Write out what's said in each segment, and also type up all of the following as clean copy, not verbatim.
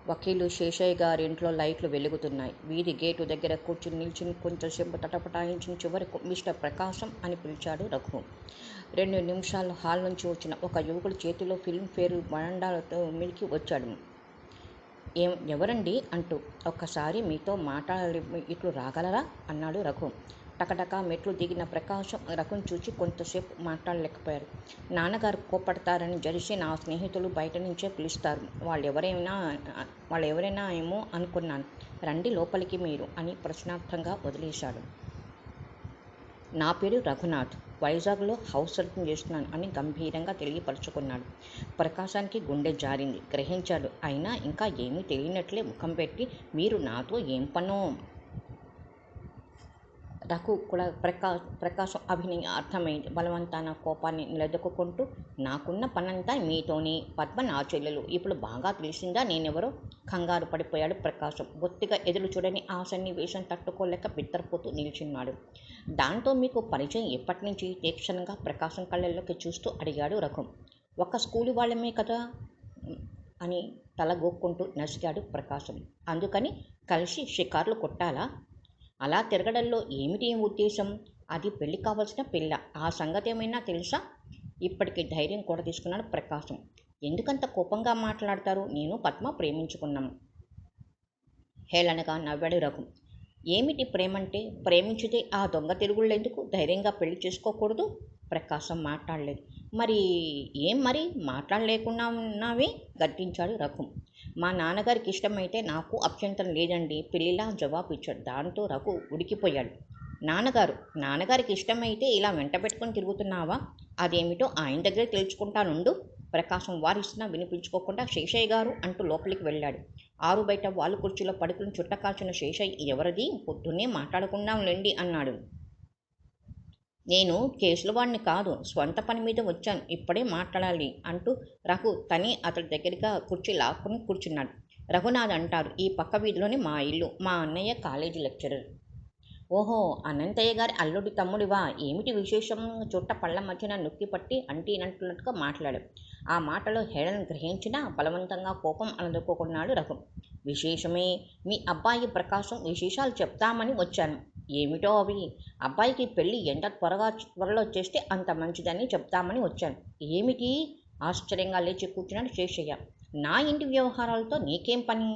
వకీలు శేషయ్య గారింట్లో లైట్లు వెలుగుతున్నాయి. వీధి గేటు దగ్గర నిల్చుని కొంచెంసేపు తటపటాయించిన చివరకు మిస్టర్ ప్రకాశం అని పిలిచాడు రఘు. 2 నిమిషాల్లో హాల్ నుంచి వచ్చిన ఒక యువకుడు చేతిలో ఫిల్మ్ ఫేర్ బరండాలతో మీదికి వచ్చాడు. ఎవరండి అంటూ. ఒక్కసారి మీతో మాట్లాడాలి, ఇట్లు రాగలరా అన్నాడు రఘు. టకటకా మెట్లు దిగిన ప్రకాశం రఘుని చూచి కొంతసేపు మాట్లాడలేకపోయారు. నాన్నగారు కోపడతారని జరిసి నా స్నేహితులు బయట నుంచే పిలుస్తారు. వాళ్ళెవరైనా ఏమో అనుకున్నాను. రండి లోపలికి మీరు అని ప్రశ్నార్థంగా వదిలేశాడు. నా పేరు రఘునాథ్, వైజాగ్లో హౌస్ సర్జన్ చేస్తున్నాను అని గంభీరంగా తెలియపరుచుకున్నాడు. ప్రకాశానికి గుండె జారింది. గ్రహించాడు. అయినా ఇంకా ఏమీ తెలియనట్లే ముఖం పెట్టి మీరు నాతో ఏం పనో. రఘు కూడా ప్రకాశం అభినయం అర్థమైంది. బలవంతాన కోపాన్ని నిలదొక్కుంటూ నాకున్న పనంతా మీతోని, పద్మ నా చెల్లెలు, ఇప్పుడు బాగా తెలిసిందా నేనెవరో? కంగారు పడిపోయాడు ప్రకాశం. బొత్తిగా ఎదురు చూడని ఆ సన్నివేశం తట్టుకోలేక బిత్తరపోతూ నిల్చున్నాడు. దాంతో మీకు పరిచయం ఎప్పటినుంచి? తీక్షణంగా ప్రకాశం కళ్ళల్లోకి చూస్తూ అడిగాడు రఘు. ఒక స్కూలు వాళ్ళమే కదా అని తలగోక్కుంటూ నసిగాడు ప్రకాశం. అందుకని కలిసి షికార్లు కొట్టాలా? అలా తిరగడంలో ఏమిటి ఉద్దేశం? అది పెళ్లి కావలసిన పిల్ల, ఆ సంగతి ఏమైనా తెలుసా? ఇప్పటికి ధైర్యం కూడా తీసుకున్నాడు ప్రకాశం. ఎందుకంత కోపంగా మాట్లాడతారు? నేను పద్మ ప్రేమించుకున్నాం హేళనగా నవ్వాడు రఘు. ఏమిటి ప్రేమంటే? ప్రేమించితే ఆ దొంగ తిరుగుళ్ళెందుకు? ధైర్యంగా పెళ్లి చేసుకోకూడదు? ప్రకాశం మాట్లాడలేదు. మరి మాట్లాడలేకుండా ఉన్నావే? గద్దించాడు రఘు. మా నాన్నగారికి ఇష్టమైతే నాకు అభ్యంతరం లేదండి, పిల్లిలా జవాబు ఇచ్చాడు. దాంతో రఘు ఉడికిపోయాడు. నాన్నగారికి ఇష్టమైతే ఇలా వెంట పెట్టుకుని తిరుగుతున్నావా? అదేమిటో ఆయన దగ్గరే తెలుసుకుంటానుండు. ప్రకాశం వారిస్తున్నా వినిపించుకోకుండా శేషయ్య గారు అంటూ లోపలికి వెళ్ళాడు. ఆరు బయట వాలు కుర్చీలో పడుకుని చుట్టకాల్చిన శేషయ్య ఎవరిది? పొద్దున్నే మాట్లాడకుండా లేండి అన్నాడు. నేను కేసుల వాడిని కాదు, స్వంత పని మీద వచ్చాను, ఇప్పుడే మాట్లాడాలి అంటూ రఘు తని అతడి దగ్గరగా కుర్చీ లాక్కుని కూర్చున్నాడు. రఘునాథ్ అంటారు, ఈ పక్క వీధిలోని మా ఇల్లు, మా అన్నయ్య కాలేజీ లెక్చరర్. ఓహో, అనంతయ్య గారి అల్లుడి తమ్ముడివా? ఏమిటి విశేషం? చుట్ట పళ్ళ మధ్యన నొక్కిపట్టి అంటినట్టుగా మాట్లాడాడు. ఆ మాటలో హేళన గ్రహించినా బలవంతంగా కోపం అణదుకోకున్నాడు రఘు. విశేషమే, మీ అబ్బాయి ప్రకాశం విశేషాలు చెప్తామని వచ్చాను. ఏమిటో అవి? అబ్బాయికి పెళ్ళి ఎంత త్వరలో చేస్తే అంత మంచిదని చెప్తామని వచ్చాను. ఏమిటి? ఆశ్చర్యంగా లేచి కూర్చున్నాడు శేషయ్య. నా ఇంటి వ్యవహారాలతో నీకేం పని?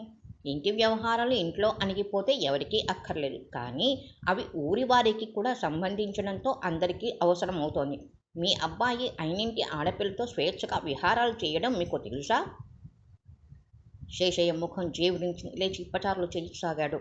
ఇంటి వ్యవహారాలు ఇంట్లో అణిగిపోతే ఎవరికీ అక్కర్లేదు, కానీ అవి ఊరి వారికి కూడా సంబంధించడంతో అందరికీ అవసరం అవుతోంది. మీ అబ్బాయి అయినింటి ఆడపిల్లతో స్వేచ్ఛగా విహారాలు చేయడం మీకు తెలుసా? శేషయ్య ముఖం జేవురించి లేచి పచారులు చేయసాగాడు.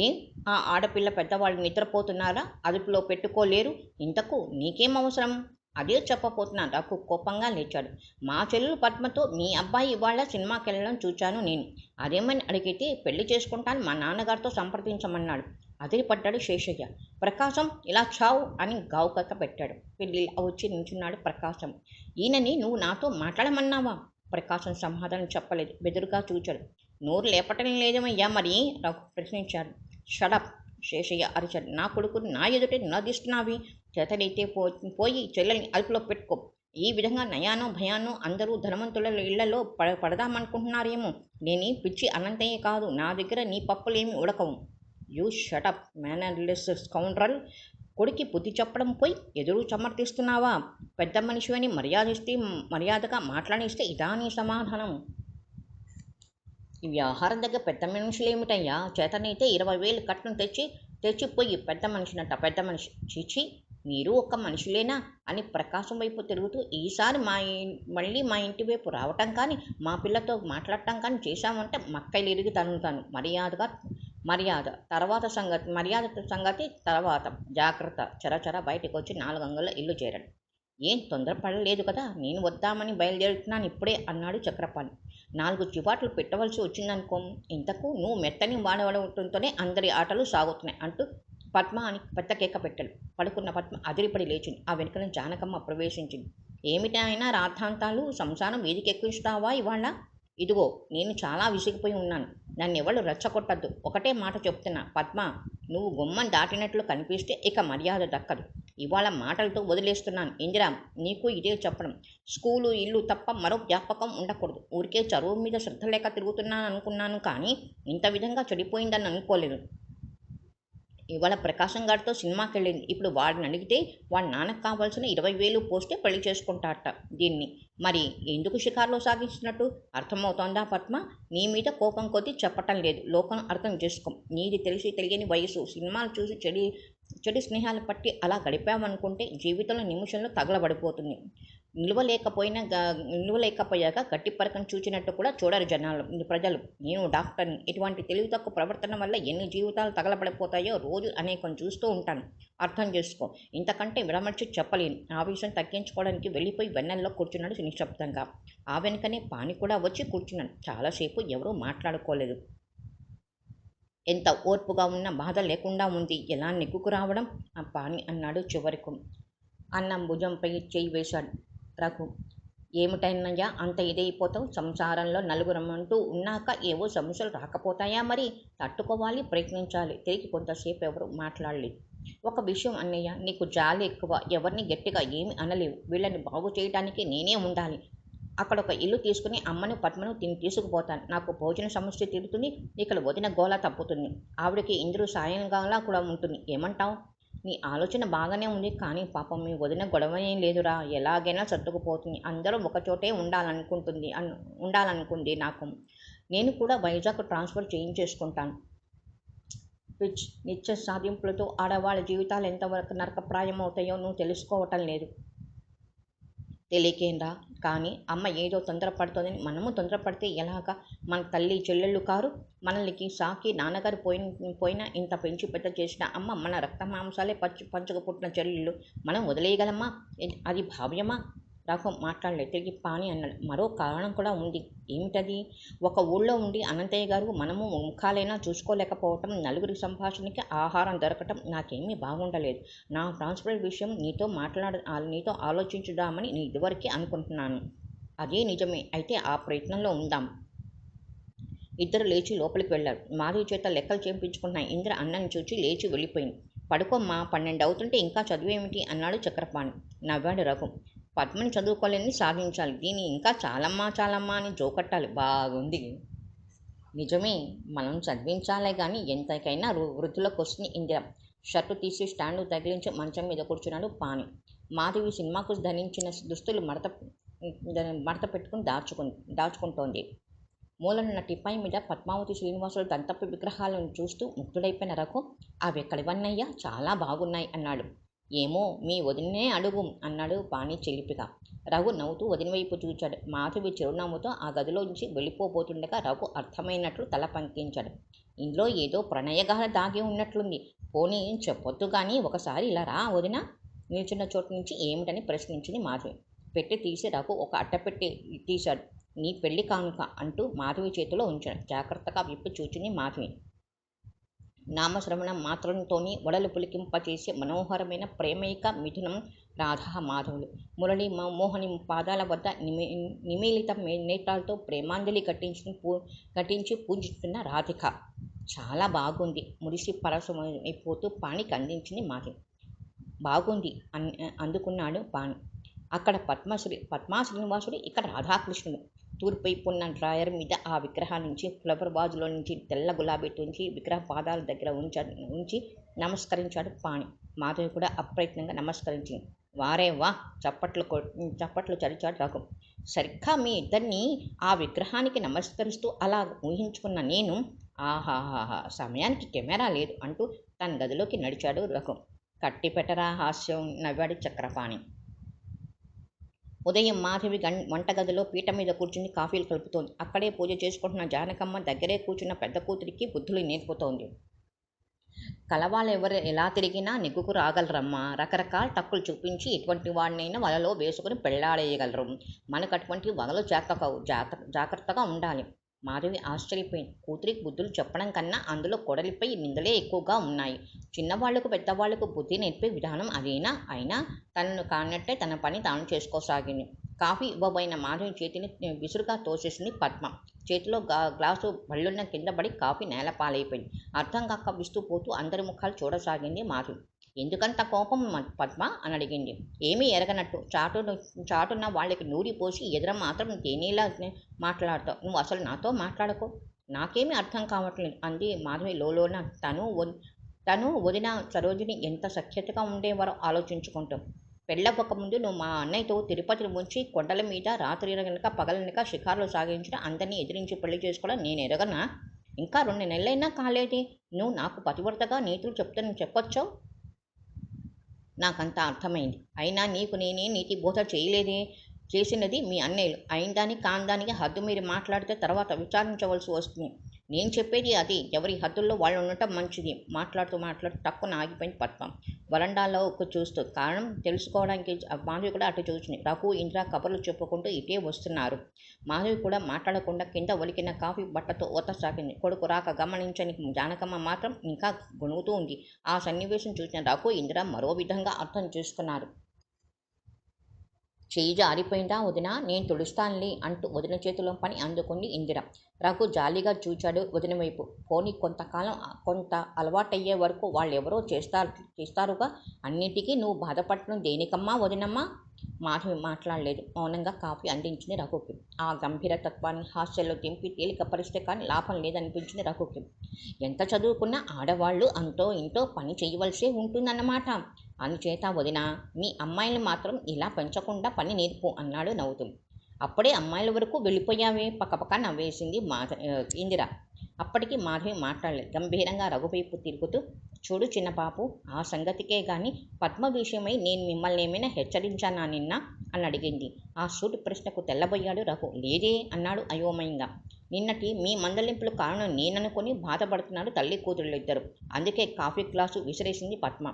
ఏం, ఆ ఆడపిల్ల పెద్దవాళ్ళు నిద్రపోతున్నారా? అదుపులో పెట్టుకోలేరు? ఇంతకు నీకేం అవసరం? అదే చెప్పపోతున్నాను. రఘు కోపంగా లేచాడు. మా చెల్లెలు పద్మతో మీ అబ్బాయి ఇవాళ సినిమాకి వెళ్ళడం చూచాను నేను. అదేమని అడిగితే పెళ్లి చేసుకుంటాను మా నాన్నగారితో సంప్రదించమన్నాడు. అదిరిపడ్డాడు శేషయ్య. ప్రకాశం ఇలా చావు అని గావుకక్క పెట్టాడు. పెళ్లి వచ్చి నించున్నాడు ప్రకాశం. ఈయనని నువ్వు నాతో మాట్లాడమన్నావా? ప్రకాశం సమాధానం చెప్పలేదు. బెదురుగా చూచాడు. నోరు లేపటం లేదేమయ్యా మరి? రఘు ప్రశ్నించాడు. షడప్, శేషయ్య అరిచాడు. నా కొడుకుని నా ఎదుటే నిలదీస్తున్నావి? చేతనైతే పోయి చెల్లెల్ని అదుపులో పెట్టుకో. ఈ విధంగా నయానో భయానో అందరూ ధనవంతుల ఇళ్లలో పడదామనుకుంటున్నారేమో. నేనీ పిచ్చి అనంతయ్య కాదు, నా దగ్గర నీ పప్పులేమి ఉడకవు. You shut up mannerless scoundrel. కొడుకి బుద్ధి చెప్పడం పోయి ఎదురు సమర్థిస్తున్నావా? పెద్ద మనిషివని మర్యాదగా మాట్లాడిస్తే ఇదా నీ సమాధానం? ఈ వ్యవహారం దగ్గర పెద్ద మనుషులేమిటయ్యా? చేతనైతే 20,000 కట్నం తెచ్చిపోయి పెద్ద మనిషినట్ట. పెద్ద మనిషి చీచి, మీరు ఒక్క మనుషులేనా అని ప్రకాశం వైపు తిరుగుతూ, ఈసారి మళ్ళీ మా ఇంటి వైపు రావటం కానీ మా పిల్లతో మాట్లాడటం కానీ చేశామంటే మక్కలు ఇరిగి తనుతాను. మర్యాద సంగతి తర్వాత జాగ్రత్త. చరచర బయటకు వచ్చి 4 అంగుళాల ఇల్లు చేరాడు. ఏం తొందరపడలేదు కదా, నేను వద్దామని బయలుదేరుతున్నాను ఇప్పుడే అన్నాడు చక్రపాణి. 4 చివాట్లు పెట్టవలసి వచ్చిందనుకో. ఇంతకు నువ్వు మెత్తని వాడవడంతోనే అందరి ఆటలు సాగుతున్నాయి అంటూ పద్మ అని పెద్ద కేక పెట్టాడు. పడుకున్న పద్మ అదిరిపడి లేచింది. ఆ వెనుకన జానకమ్మ ప్రవేశించింది. ఏమిటి ఆయన రాద్ధాంతాలు? సంసారం వీధికెక్కిస్తావా ఇవాళ? ఇదిగో, నేను చాలా విసిగిపోయి ఉన్నాను. నన్నెవళ్ళు రెచ్చగొట్టద్దు. ఒకటే మాట చెప్తున్నా, పద్మ, నువ్వు గుమ్మం దాటినట్లు కనిపిస్తే ఇక మర్యాద దక్కదు. ఇవాళ మాటలతో వదిలేస్తున్నాను. ఇందిరా, నీకు ఇదే చెప్పడం. స్కూలు ఇల్లు తప్ప మరో జ్ఞాపకం ఉండకూడదు. ఊరికే చదువు మీద శ్రద్ధ లేక తిరుగుతున్నాను అనుకున్నాను, కానీ ఇంత విధంగా చెడిపోయిందని అనుకోలేదు. ఇవాళ ప్రకాశం గారితో సినిమాకి వెళ్ళింది. ఇప్పుడు వాడిని అడిగితే వాడి నాన్నకు కావాల్సిన 20,000 పోస్తే పెళ్లి చేసుకుంటాడట. దీన్ని మరి ఎందుకు షికారులో సాగించినట్టు అర్థమవుతోందా పద్మ? నీ మీద కోపం కొద్దీ చెప్పటం లేదు. లోకం అర్థం చేసుకో. నీది తెలిసి తెలియని వయసు. సినిమాలు చూసి చెడు స్నేహాలు పట్టి అలా గడిపామనుకుంటే జీవితంలో నిమిషంలో తగలబడిపోతుంది. నిలవలేకపోయాక గట్టి పరకం చూచినట్టు కూడా చూడరు ప్రజలు. నేను డాక్టర్ని. ఇటువంటి తెలివి తక్కువ ప్రవర్తన వల్ల ఎన్ని జీవితాలు తగలబడిపోతాయో రోజు అనేకం చూస్తూ ఉంటాను. అర్థం చేసుకో. ఇంతకంటే విడమర్చి చెప్పలేను. ఆవేశం తగ్గించుకోవడానికి వెళ్ళిపోయి వెన్నెల్లో కూర్చున్నాడు నిశ్శబ్దంగా. ఆ వెనుకనే పాని కూడా వచ్చి కూర్చున్నాడు. చాలాసేపు ఎవరూ మాట్లాడుకోలేదు. ఎంత ఓర్పుగా ఉన్నా బాధ లేకుండా ఉంది. ఎలా నెగ్గుకు రావడం? ఆ పాని అన్నాడు చివరకు. అన్నం భుజంపై చేయి వేశాడు రఘు. ఏమిటన్నయ్యా అంత ఇదైపోతావు? సంసారంలో నలుగురమంటూ ఉన్నాక ఏవో సమస్యలు రాకపోతాయా? మరి తట్టుకోవాలి, ప్రయత్నించాలి. తిరిగి కొంతసేపు ఎవరు మాట్లాడలేదు. ఒక విషయం అన్నయ్య, నీకు జాలి ఎక్కువ. ఎవరిని గట్టిగా ఏమి అనలేవు. వీళ్ళని బాగు చేయడానికి నేనే ఉండాలి. అక్కడ ఒక ఇల్లు తీసుకుని అమ్మను పద్మను తీసుకుపోతాను. నాకు భోజన సమస్య తీరుతుంది. ఇక్కడ వదిన గోల తప్పుతుంది. ఆవిడకి ఇందులో సాయంగా కూడా ఉంటుంది. ఏమంటావు? నీ ఆలోచన బాగానే ఉంది, కానీ పాపం మీ వదిన గొడవనేం లేదురా. ఎలాగైనా సర్దుకుపోతుంది. అందరూ ఒకచోటే ఉండాలనుకుంది నాకు. నేను కూడా వైజాగ్ ట్రాన్స్ఫర్ చేయించేసుకుంటాను. నిత్య సాధింపులతో ఆడవాళ్ళ జీవితాలు ఎంతవరకు నరకప్రాయం అవుతాయో నువ్వు తెలుసుకోవటం లేదు. తెలియకేందా? కానీ అమ్మ ఏదో తొందరపడుతోందని మనము తొందరపడితే ఎలాగా? మన తల్లి చెల్లెళ్ళు కారు? మనల్ని సాకి నాన్నగారు పోయినా ఇంత పెంచి పెద్ద చేసిన అమ్మ మన రక్త మాంసాలే పంచుకు పుట్టిన చెల్లెళ్ళు మనం వదిలేయగలమా? అది భావ్యమా? రఘు మాట్లాడలేదు. తిరిగి పాని అన్నాడు. మరో కారణం కూడా ఉంది. ఏమిటది? ఒక ఊళ్ళో ఉండి అనంతయ్య గారు మనము ముఖాలైనా చూసుకోలేకపోవటం, నలుగురి సంభాషణకి ఆహారం దొరకటం నాకేమీ బాగుండలేదు. నా ట్రాన్స్ఫర్ విషయం నీతో ఆలోచించుదామని నేను ఇదివరకే అనుకుంటున్నాను. అదే నిజమే. అయితే ఆ ప్రయత్నంలో ఉందాం. ఇద్దరు లేచి లోపలికి వెళ్ళారు. మాధవి చేత లెక్కలు చేయించుకున్న ఇంద్ర అన్నని చూచి లేచి వెళ్ళిపోయింది. పడుకోమ్మా, 12 అవుతుంటే ఇంకా చదువేమిటి అన్నాడు చక్రపాణి. నవ్వాడు రఘు. పద్మని చదువుకోలేని సాధించాలి. దీన్ని ఇంకా చాలమ్మా అని జోకట్టాలి. బాగుంది. నిజమే, మనం చదివించాలే కానీ ఎంతకైనా వృద్ధులకు వస్తుంది ఇందిర. షర్టు తీసి స్టాండు తగిలించి మంచం మీద కూర్చున్నాడు పాని. మాధవి సినిమాకు ధరించిన దుస్తులు మడత పెట్టుకుని దాచుకుంటోంది. మూలనున్న టిప్పాయి మీద పద్మావతి శ్రీనివాసుడు దంతపు విగ్రహాలను చూస్తూ ముగ్ధుడైపోయిన రఘు, అవి ఎక్కడివన్నయ్యా? చాలా బాగున్నాయి అన్నాడు. ఏమో మీ వదినే అడుగు అన్నాడు పాని చిలిపిగా. రఘు నవ్వుతూ వదిన వైపు చూచాడు. మాధవి చిరునవ్వుతో ఆ గదిలోంచి వెళ్ళిపోబోతుండగా రఘు అర్థమైనట్లు తల పంకించాడు. ఇందులో ఏదో ప్రణయగాథ దాగి ఉన్నట్లుంది. పోనీ చెప్పొద్దు కానీ ఒకసారి ఇలా రా వదిన. నిల్చున్న చోటు నుంచి ఏమిటని ప్రశ్నించింది మాధవి. పెట్టి తీసి రఘు ఒక అట్టపెట్టి తీశాడు. నీ పెళ్లి కానుక అంటూ మాధవి చేతిలో ఉంచాడు. జాగ్రత్తగా విప్పి చూచింది మాధవి. నామశ్రవణం మాత్రంతోనే ఒడలు పులికింపచేసే మనోహరమైన ప్రేమైక మిథునం రాధా మాధవులు. మురళి మోహని పాదాల వద్ద నిమీలిత నేత్రాలతో ప్రేమాంజలి కట్టించి పూజిస్తున్న రాధిక. చాలా బాగుంది. మురిసి పరసమైపోతూ పానికి అందించింది మాధవి. బాగుంది అందుకున్నాడు పాని. అక్కడ పద్మా శ్రీనివాసుడు, ఇక్కడ రాధాకృష్ణుడు. తూర్పువైపున్న డ్రాయర్ మీద ఆ విగ్రహం నుంచి ఫ్లవర్ వాజులో నుంచి తెల్ల గులాబీ తుంచి విగ్రహ పాదాల దగ్గర ఉంచి నమస్కరించాడు పాని. మాధవి కూడా అప్రయత్నంగా నమస్కరించింది. వారే వా! చప్పట్లు చరిచాడు రఘు. సరిగ్గా మీ ఇద్దరిని ఆ విగ్రహానికి నమస్కరిస్తూ అలా ఊహించుకున్న నేను, ఆహాహాహా, సమయానికి కెమెరా లేదు అంటూ తన గదిలోకి నడిచాడు రఘు. కట్టిపెట్టరా హాస్యం, నవ్వాడు చక్రపాణి. ఉదయం మాధవి వంటగదిలో పీట మీద కూర్చుని కాఫీలు కలుపుతోంది. అక్కడే పూజ చేసుకుంటున్న జానకమ్మ దగ్గరే కూర్చున్న పెద్ద కూతురికి బుద్ధులు నేర్పుతోంది. కలవాళ్ళు ఎలా తిరిగినా నెగ్గుకు రాగలరమ్మా. రకరకాల టక్కులు చూపించి ఎటువంటి వాడినైనా వలలో వేసుకుని పెళ్లాడేయగలరు. మనకు అటువంటి వగలు జాగ్రత్తగా ఉండాలి. మాధవి ఆశ్చర్యపోయింది. కూతురికి బుద్ధులు చెప్పడం కన్నా అందులో కోడలిపై నిందలే ఎక్కువగా ఉన్నాయి. చిన్నవాళ్లకు పెద్దవాళ్లకు బుద్ధి నేర్పే విధానం అదేనా? అయినా తనను కానట్టే తన పని తాను చేసుకోసాగింది. కాఫీ ఇవ్వబోయిన మాధవి చేతిని విసురుగా తోసేసింది పద్మ. చేతిలో గ్లాసు బళ్ళున్న కింద పడి కాఫీ నేలపాలైపోయింది. అర్థం కాక విస్తూ పోతూ అందరి ముఖాలు చూడసాగింది మాధవి. ఎందుకంత కోపం పద్మ అని అడిగింది. ఏమీ ఎరగనట్టు చాటున్న వాళ్ళకి నూరి పోసి ఎదుర మాత్రం తేనీలా మాట్లాడతావు. నువ్వు అసలు నాతో మాట్లాడకు. నాకేమీ అర్థం కావట్లేదు అంది మాధవి లోలోన. తను వదిన సరోజిని ఎంత సఖ్యతగా ఉండేవారో ఆలోచించుకుంటాం. పెళ్ళవ్వకముందు నువ్వు మా అన్నయ్యతో తిరుపతిని ముంచి కొండల మీద రాత్రిరగనక పగలనక షికారులు సాగించడం, అందరినీ ఎదిరించి పెళ్లి చేసుకోవడం నేను ఎరగనా? ఇంకా 2 నెలలైనా కాలేదే. నువ్వు నాకు పతివ్రతగా నీతులు చెప్పొచ్చావు. నాకంతా అర్థమైంది. అయినా నీకు నేనే నీతి బోధ చేయలేదే. చేసినది మీ అన్నయ్యలు. అయిందానికి కాందానికి హద్దు మీరు మాట్లాడితే తర్వాత విచారించవలసి వస్తుంది. నేను చెప్పేది అది. ఎవరి హద్దుల్లో వాళ్ళు ఉండటం మంచిది. మాట్లాడుతూ టక్కున ఆగిపోయింది పద్మ. వరండాలో చూస్తూ. కారణం తెలుసుకోవడానికి మాధవి కూడా అటు చూసింది. రఘు, ఇంద్ర కబుర్లు చెప్పుకుంటూ ఇటే వస్తున్నారు. మాధవి కూడా మాట్లాడకుండా కింద ఒలికిన కాఫీ బట్టతో ఓతసాగింది. కొడుకు రాక గమనించని జానకమ్మ మాత్రం ఇంకా గొణుగుతూ ఉంది. ఆ సన్నివేశం చూసిన రఘు, ఇంద్ర మరో విధంగా అర్థం చేసుకున్నారు. చెయ్యి జారిపోయిందా వదినా? నేను తుడుస్తానులే అంటూ వదిన చేతిలో పని అందుకుంది ఇందిర. రఘు జాలిగా చూచాడు వదిన వైపు. పోనీ కొంతకాలం కొంత అలవాటయ్యే వరకు వాళ్ళెవరో చేస్తారుగా. అన్నిటికీ నువ్వు బాధపడటం దేనికమ్మా వదినమ్మా? మాధవి మాట్లాడలేదు. మౌనంగా కాఫీ అందించింది రఘుకి. ఆ గంభీర తత్వాన్ని హాస్యంలో దింపి తేలికపరిస్తే కానీ లాభం లేదనిపించింది రఘుకి. ఎంత చదువుకున్నా ఆడవాళ్ళు అంతో ఇంతో పని చేయవలసే ఉంటుందన్నమాట. అందుచేత వదినా, మీ అమ్మాయిలు మాత్రం ఇలా పెంచకుండా పని నేర్పు అన్నాడు నవ్వుతూ. అప్పుడే అమ్మాయిల వరకు వెళ్ళిపోయావే పక్కపక్క నవ్వేసింది ఇందిర. అప్పటికి మాధవి మాట్లాడలేదు. గంభీరంగా రఘువైపు తిరుగుతూ, చూడు చిన్నబాబు, ఆ సంగతికే గాని పద్మ విషయమై నేను మిమ్మల్ని ఏమైనా హెచ్చరించానా నిన్న అని అడిగింది. ఆ సూటి ప్రశ్నకు తెల్లబోయాడు రఘు. లేదే అన్నాడు అయోమయంగా. నిన్నటి మీ మందలింపుల కారణం నేననుకుని బాధపడుతున్నాడు తల్లి కూతుళ్ళిద్దరు. అందుకే కాఫీ గ్లాసు విసిరేసింది పద్మ.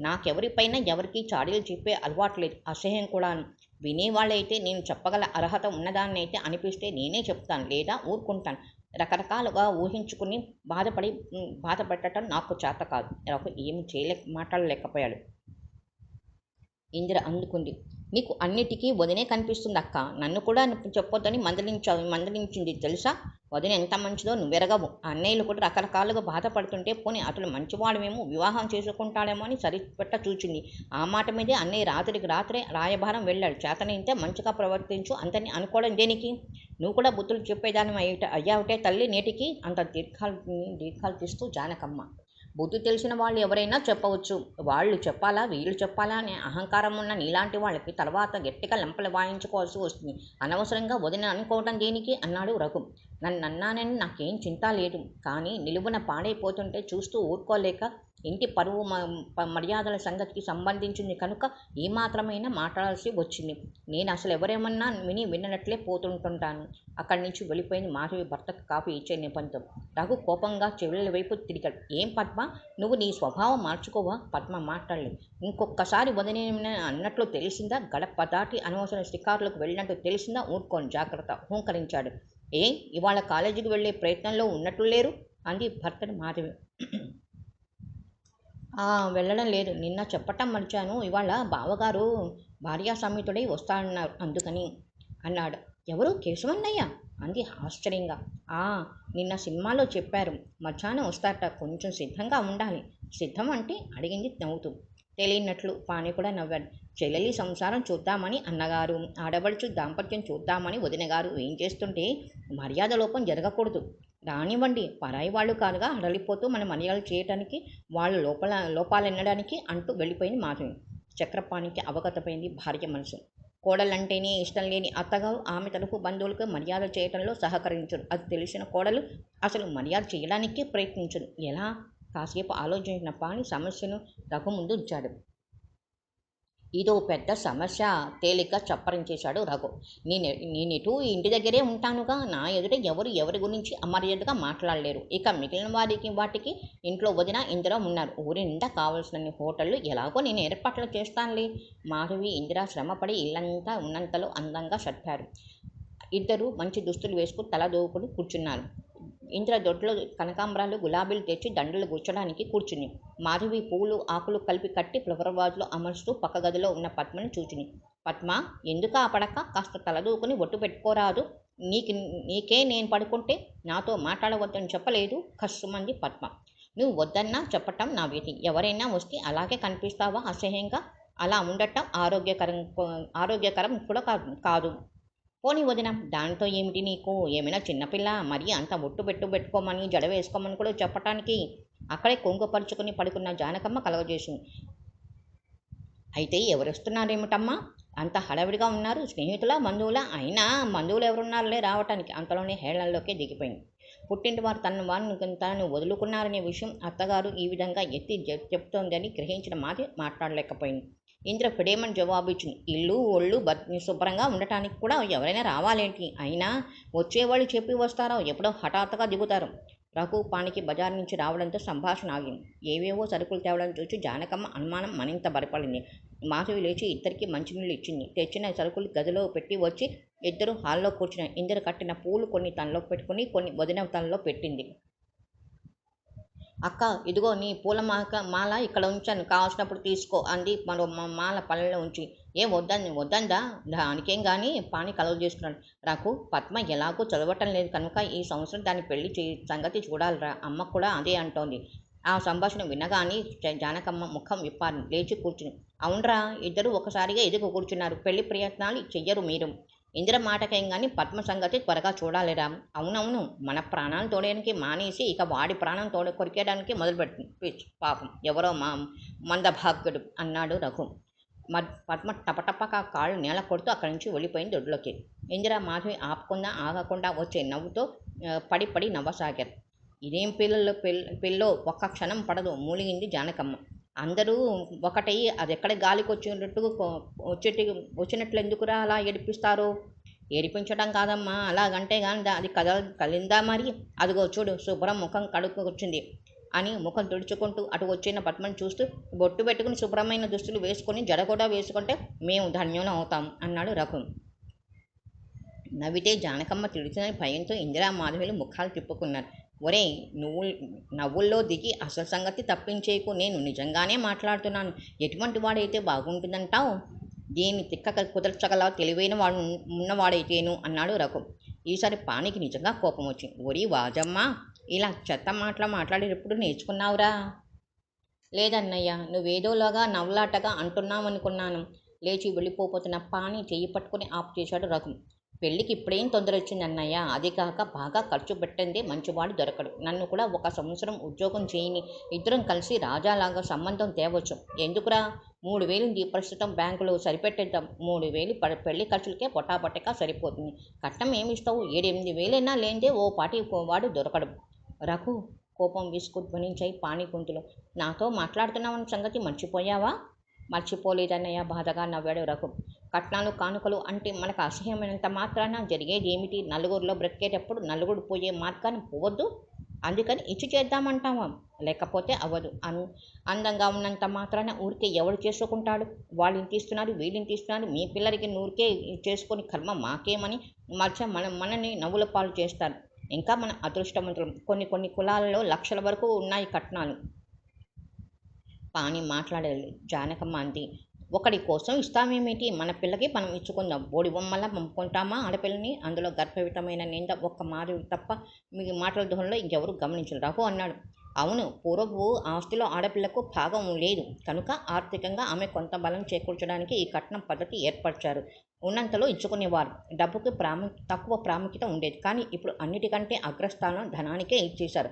నాకెవరిపైనా ఎవరికీ చాడీలు చెప్పే అలవాట్లేదు. అసహ్యం కూడాను. వినేవాళ్ళైతే నేను చెప్పగల అర్హత ఉన్నదాన్నైతే అనిపిస్తే నేనే చెప్తాను, లేదా ఊరుకుంటాను. రకరకాలుగా ఊహించుకుని బాధపెట్టడం నాకు చేత కాదు. ఏమి మాట్లాడలేకపోయాడు. ఇందిర అందుకుంది. నీకు అన్నిటికీ వదినే కనిపిస్తుంది అక్క. నన్ను కూడా చెప్పొద్దని మందలించింది తెలుసా? వదిన ఎంత మంచిదో నువ్వెరగవు. అన్నయ్యలు కూడా రకరకాలుగా బాధపడుతుంటే పోనీ అతడు మంచివాడమేమో వివాహం చేసుకుంటాడేమో అని సరిపెట్ట చూచింది. ఆ మాట మీదే అన్నయ్య రాత్రికి రాత్రే రాయభారం వెళ్ళాడు. చేతనైతే మంచిగా ప్రవర్తించు అంతని అనుకోవడం దేనికి? నువ్వు కూడా బుద్ధులు చెప్పేదాని అయ్యావుటే తల్లి నేటికి అంత దీర్ఘాలు తీస్తూ జానకమ్మ. బుద్ధి తెలిసిన వాళ్ళు ఎవరైనా చెప్పవచ్చు. వాళ్ళు చెప్పాలా వీళ్ళు చెప్పాలా అనే అహంకారం ఉన్న నీలాంటి వాళ్ళకి తర్వాత గట్టిగా లెంపలు వాయించుకోవాల్సి వస్తుంది. అనవసరంగా వదిన అనుకోవడం దేనికి అన్నాడు రఘు. నన్నన్నానని నాకేం చింత లేదు. కానీ నిలువున పాడైపోతుంటే చూస్తూ ఊరుకోలేక ఇంటి పరువు మర్యాదల సంగతికి సంబంధించింది కనుక ఏమాత్రమైనా మాట్లాడాల్సి వచ్చింది. నేను అసలు ఎవరేమన్నా విన్నట్లే పోతుంటుంటాను. అక్కడి నుంచి వెళ్ళిపోయింది మాధవి భర్తకు కాఫీ ఇచ్చే నిబంధం. రఘు కోపంగా చెల్లెల వైపు తిరిగాడు. ఏం పద్మ, నువ్వు నీ స్వభావం మార్చుకోవా? పద్మ మాట్లాడలేదు. ఇంకొకసారి వదిన అన్నట్లు తెలిసిందా? గడప దాటి అనవసర షికారులకు వెళ్ళినట్టు తెలిసిందా? ఊరుకోని జాగ్రత్త హూంకరించాడు. ఇవాళ కాలేజీకి వెళ్ళే ప్రయత్నంలో ఉన్నట్లు లేరు అంది భర్తను మాధవి. వెళ్ళడం లేదు. నిన్న చెప్పటం మర్చాను. ఇవాళ బావగారు భార్యా సమేతుడై వస్తానన్నారు అందుకని అన్నాడు. ఎవరు? కేశవన్నయ్య అంది ఆశ్చర్యంగా. నిన్న సినిమాలో చెప్పారు. మధ్యాహ్నం వస్తారట. కొంచెం సిద్ధంగా ఉండాలి. సిద్ధం అంటే అడిగింది నవ్వుతూ. తెలియనట్లు పాని కూడా నవ్వాడు. చెల్లెలి సంసారం చూద్దామని అన్నగారు, ఆడబడుచు దాంపత్యం చూద్దామని వదినగారు ఏం చేస్తుంటే మర్యాద లోపం జరగకూడదు. రానివ్వండి, పరాయి వాళ్ళు కాదుగా అడలిపోతూ మన మర్యాదలు చేయటానికి, వాళ్ళు లోపాలెన్నడానికి అంటూ వెళ్ళిపోయింది మాధవి. చక్రపాణికి అవగతమైంది భార్య మనసు. కోడలంటేనే ఇష్టం లేని అత్తగారు ఆమె తరఫు బంధువులకు మర్యాద చేయటంలో సహకరించరు. అది తెలిసిన కోడలు అసలు మర్యాద చేయడానికే ప్రయత్నించదు. ఎలా? కాసేపు ఆలోచించిన పాని సమస్యను రఘు ముందు ఉంచాడు. ఇదో పెద్ద సమస్య తేలిగ్గా చప్పరించేశాడు రఘు. నేనెటూ ఇంటి దగ్గరే ఉంటానుగా. నా ఎదుట ఎవరి గురించి అమర్యాదగా మాట్లాడలేరు. ఇక మిగిలిన వాటికి ఇంట్లో వదిన ఇందిర ఉన్నారు. ఊరి నిండా కావలసినన్ని హోటళ్ళు ఎలాగో నేను ఏర్పాట్లు చేస్తానులే. మాధవి ఇందిర శ్రమపడి ఇల్లంతా ఉన్నంతలో అందంగా సర్పారు. ఇద్దరు మంచి దుస్తులు వేసుకుని తల దూకుని కూర్చున్నారు. ఇంద్ర దొడ్లో కనకాంబరాలు గులాబీలు తెచ్చి దండలు గుచ్చడానికి కూర్చుని. మాధవి పువ్వులు ఆకులు కలిపి కట్టి ఫ్లవర్ వాజ్లో అమర్చుతూ పక్క గదిలో ఉన్న పద్మని చూచుని. పద్మ, ఎందుకు ఆ పడక? కాస్త తలదూకుని ఒట్టు పెట్టుకోరాదు. నీకే నేను పడుకుంటే నాతో మాట్లాడవద్దని చెప్పలేదు. కస్సుమంది పద్మ. నువ్వు వద్దన్నా చెప్పటం నా విధి. ఎవరైనా వస్తే అలాగే కనిపిస్తావా అసహ్యంగా? అలా ఉండటం ఆరోగ్యకరం కూడా కాదు. పోనీ వదిన, దానితో ఏమిటి నీకు? ఏమైనా చిన్నపిల్ల? మరీ అంత ఒట్టు పెట్టుకోమని జడ వేసుకోమని కూడా చెప్పటానికి? అక్కడే కొంగుపరుచుకుని పడుకున్న జానకమ్మ కలగజేసింది. అయితే ఎవరొస్తున్నారేమిటమ్మా? అంత హడావిడిగా ఉన్నారు. స్నేహితులా, బంధువులా? అయినా బంధువులు ఎవరున్నారులే రావటానికి. అంతలోనే హేళనలోకే దిగిపోయింది. పుట్టింటి వారు తనను వదులుకున్నారనే విషయం అత్తగారు ఈ విధంగా ఎత్తి చెప్తోందని గ్రహించిన మాది మాట్లాడలేకపోయింది. ఇంద్ర ఫిడేమని జవాబిచ్చింది. ఇల్లు ఒళ్ళు శుభ్రంగా ఉండటానికి కూడా ఎవరైనా రావాలేంటి? అయినా వచ్చేవాళ్ళు చెప్పి వస్తారో, ఎప్పుడో హఠాత్తుగా దిగుతారు. రఘు పానికి బజార్ నుంచి రావడంతో సంభాషణ ఆగింది. ఏవేవో సరుకులు తేవడం చూసి జానకమ్మ అనుమానం మరింత బలపడింది. మాధవి లేచి ఇద్దరికి మంచినీళ్ళు ఇచ్చింది. తెచ్చిన సరుకులు గదిలో పెట్టి వచ్చి ఇద్దరు హాల్లో కూర్చుని ఇంద్ర కట్టిన పూలు కొన్ని తనలో పెట్టుకుని కొన్ని వదిన తనలో పెట్టింది. అక్క, ఇదిగో నీ పూల మాల ఇక్కడ ఉంచాను, కావాల్సినప్పుడు తీసుకో అంది మరో మాల పళ్ళలో ఉంచి. ఏం వద్దందా? దానికేం కానీ పాని కలువ చేసుకున్నాడు. నాకు పద్మ ఎలాగో చదవటం లేదు కనుక ఈ సంవత్సరం దాని పెళ్లి సంగతి చూడాలిరా. అమ్మ కూడా అదే అంటోంది. ఆ సంభాషణ వినగాని జానకమ్మ ముఖం విప్పారు. లేచి కూర్చుని. అవునరా, ఇద్దరు ఒకసారిగా ఎదుగు కూర్చున్నారు. పెళ్లి ప్రయత్నాలు చెయ్యరు మీరు. ఇందిర మాటకేం గాని పద్మ సంగతి త్వరగా చూడాలిరా. అవునవును, మన ప్రాణాలు తోడడానికి మానేసి ఇక వాడి ప్రాణం కొరికేయడానికి మొదలుపెట్టింది. పాపం ఎవరో మందభాగ్యుడు అన్నాడు రఘు. పద్మ టపటపక కాళ్ళు నేల కొడుతూ అక్కడి నుంచి వెళ్ళిపోయింది దొడ్లోకి. ఇందిర మాధవి ఆగకుండా వచ్చే నవ్వుతో పడి నవ్వసాగారు. ఇదేం పిల్లో ఒక్క క్షణం పడదు మూలిగింది జానకమ్మ. అందరూ ఒకటై అదెక్కడ గాలికి వచ్చినట్లు ఎందుకురా అలా ఏడిపిస్తారు? ఏడిపించడం కాదమ్మా, అలాగంటే కానీ అది కలిందా మరి? అదిగో చూడు, శుభ్రం ముఖం కడుక్కొచ్చింది అని ముఖం తుడుచుకుంటూ అటు వచ్చిన పద్మని చూస్తూ, బొట్టు పెట్టుకుని శుభ్రమైన దుస్తులు వేసుకొని జడ కూడా వేసుకుంటే మేము ధన్యులం అవుతాం అన్నాడు రఘు. నవ్వితే జానకమ్మ తిడుతున్న భయంతో ఇందిరా మాధవిలు ముఖాలు తిప్పుకున్నారు. ఒరే, నువ్వు నవ్వుల్లో దిగి అసలు సంగతి తప్పించేకు. నేను నిజంగానే మాట్లాడుతున్నాను. ఎటువంటి వాడైతే బాగుంటుందంటావు? దీన్ని తిక్క కుదర్చగల తెలివైన వాడు ఉన్నవాడైతేను అన్నాడు రఘు. ఈసారి పానికి నిజంగా కోపం వచ్చింది. ఒరి వాజమ్మ, ఇలా చెత్త మాట్లాడేటప్పుడు నేర్చుకున్నావురా? లేదన్నయ్య, నువ్వేదోలాగా నవ్వులాటగా అంటున్నావనుకున్నాను. లేచి వెళ్ళిపోతున్న పాని చెయ్యి పట్టుకుని ఆపు చేశాడు రఘు. పెళ్ళికి ఇప్పుడేం తొందర వచ్చింది అన్నయ్య? అది కాక బాగా ఖర్చు పెట్టందే మంచివాడు దొరకడు. నన్ను కూడా ఒక సంవత్సరం ఉద్యోగం చేయని ఇద్దరం కలిసి రాజాలాగా సంబంధం తేవచ్చు. ఎందుకురా? 3,000 ప్రస్తుతం బ్యాంకులో సరిపెట్టేద్దాం. 3,000 పెళ్లి ఖర్చులకే పొట్టాపొట్టగా సరిపోతుంది. కట్నం ఏమిస్తావు? 7-8 వేలైనా లేనిదే ఓ పాటి వాడు దొరకడు. రఘు కోపం విసుగుధ్వనించాయి పాని గొంతులో. నాతో మాట్లాడుతున్నావన్న సంగతి మర్చిపోయావా? మర్చిపోలేదన్నయ్య బాధగా నవ్వాడు రఘు. కట్నాలు కానుకలు అంటే మనకు అసహ్యమైనంత మాత్రాన జరిగేది ఏమిటి? నలుగురిలో బ్రతికేటప్పుడు నలుగురు పోయే మార్గాన్ని పోవద్దు. అందుకని ఇచ్చి చేద్దామంటావా? లేకపోతే అవ్వదు. అందంగా ఉన్నంత మాత్రాన ఊరికే ఎవడు చేసుకుంటాడు? వాళ్ళింటి ఇస్తున్నారు, వీళ్ళింటి ఇస్తున్నారు, మీ పిల్లలకి నూరికే చేసుకొని కర్మ మాకేమని మనని నవ్వుల పాలు చేస్తారు. ఇంకా మన అదృష్టవంతులు. కొన్ని కులాలలో లక్షల వరకు ఉన్నాయి కట్నాలు. పాని మాట్లాడలేదు. జానకమ్మ అంది. ఒకడి కోసం ఇస్తామేమిటి? మన పిల్లకి మనం ఇచ్చుకుందాం. బోడి బొమ్మలా పంపుకుంటామా ఆడపిల్లని? అందులో గర్భవితమైన నింద ఒక్క మాధవి తప్ప మీ మాటల ధోరణిలో ఇంకెవరు గమనించరు. రఘు అన్నాడు. అవును, పూర్వపు ఆస్తిలో ఆడపిల్లకు భాగం లేదు కనుక ఆర్థికంగా ఆమె కొంత బలం చేకూర్చడానికి ఈ కట్నం పద్ధతి ఏర్పరిచారు. ఉన్నంతలో ఇచ్చుకునేవారు. డబ్బుకి తక్కువ ప్రాముఖ్యత ఉండేది. కానీ ఇప్పుడు అన్నిటికంటే అగ్రస్థానం ధనానికే ఇచ్చేశారు.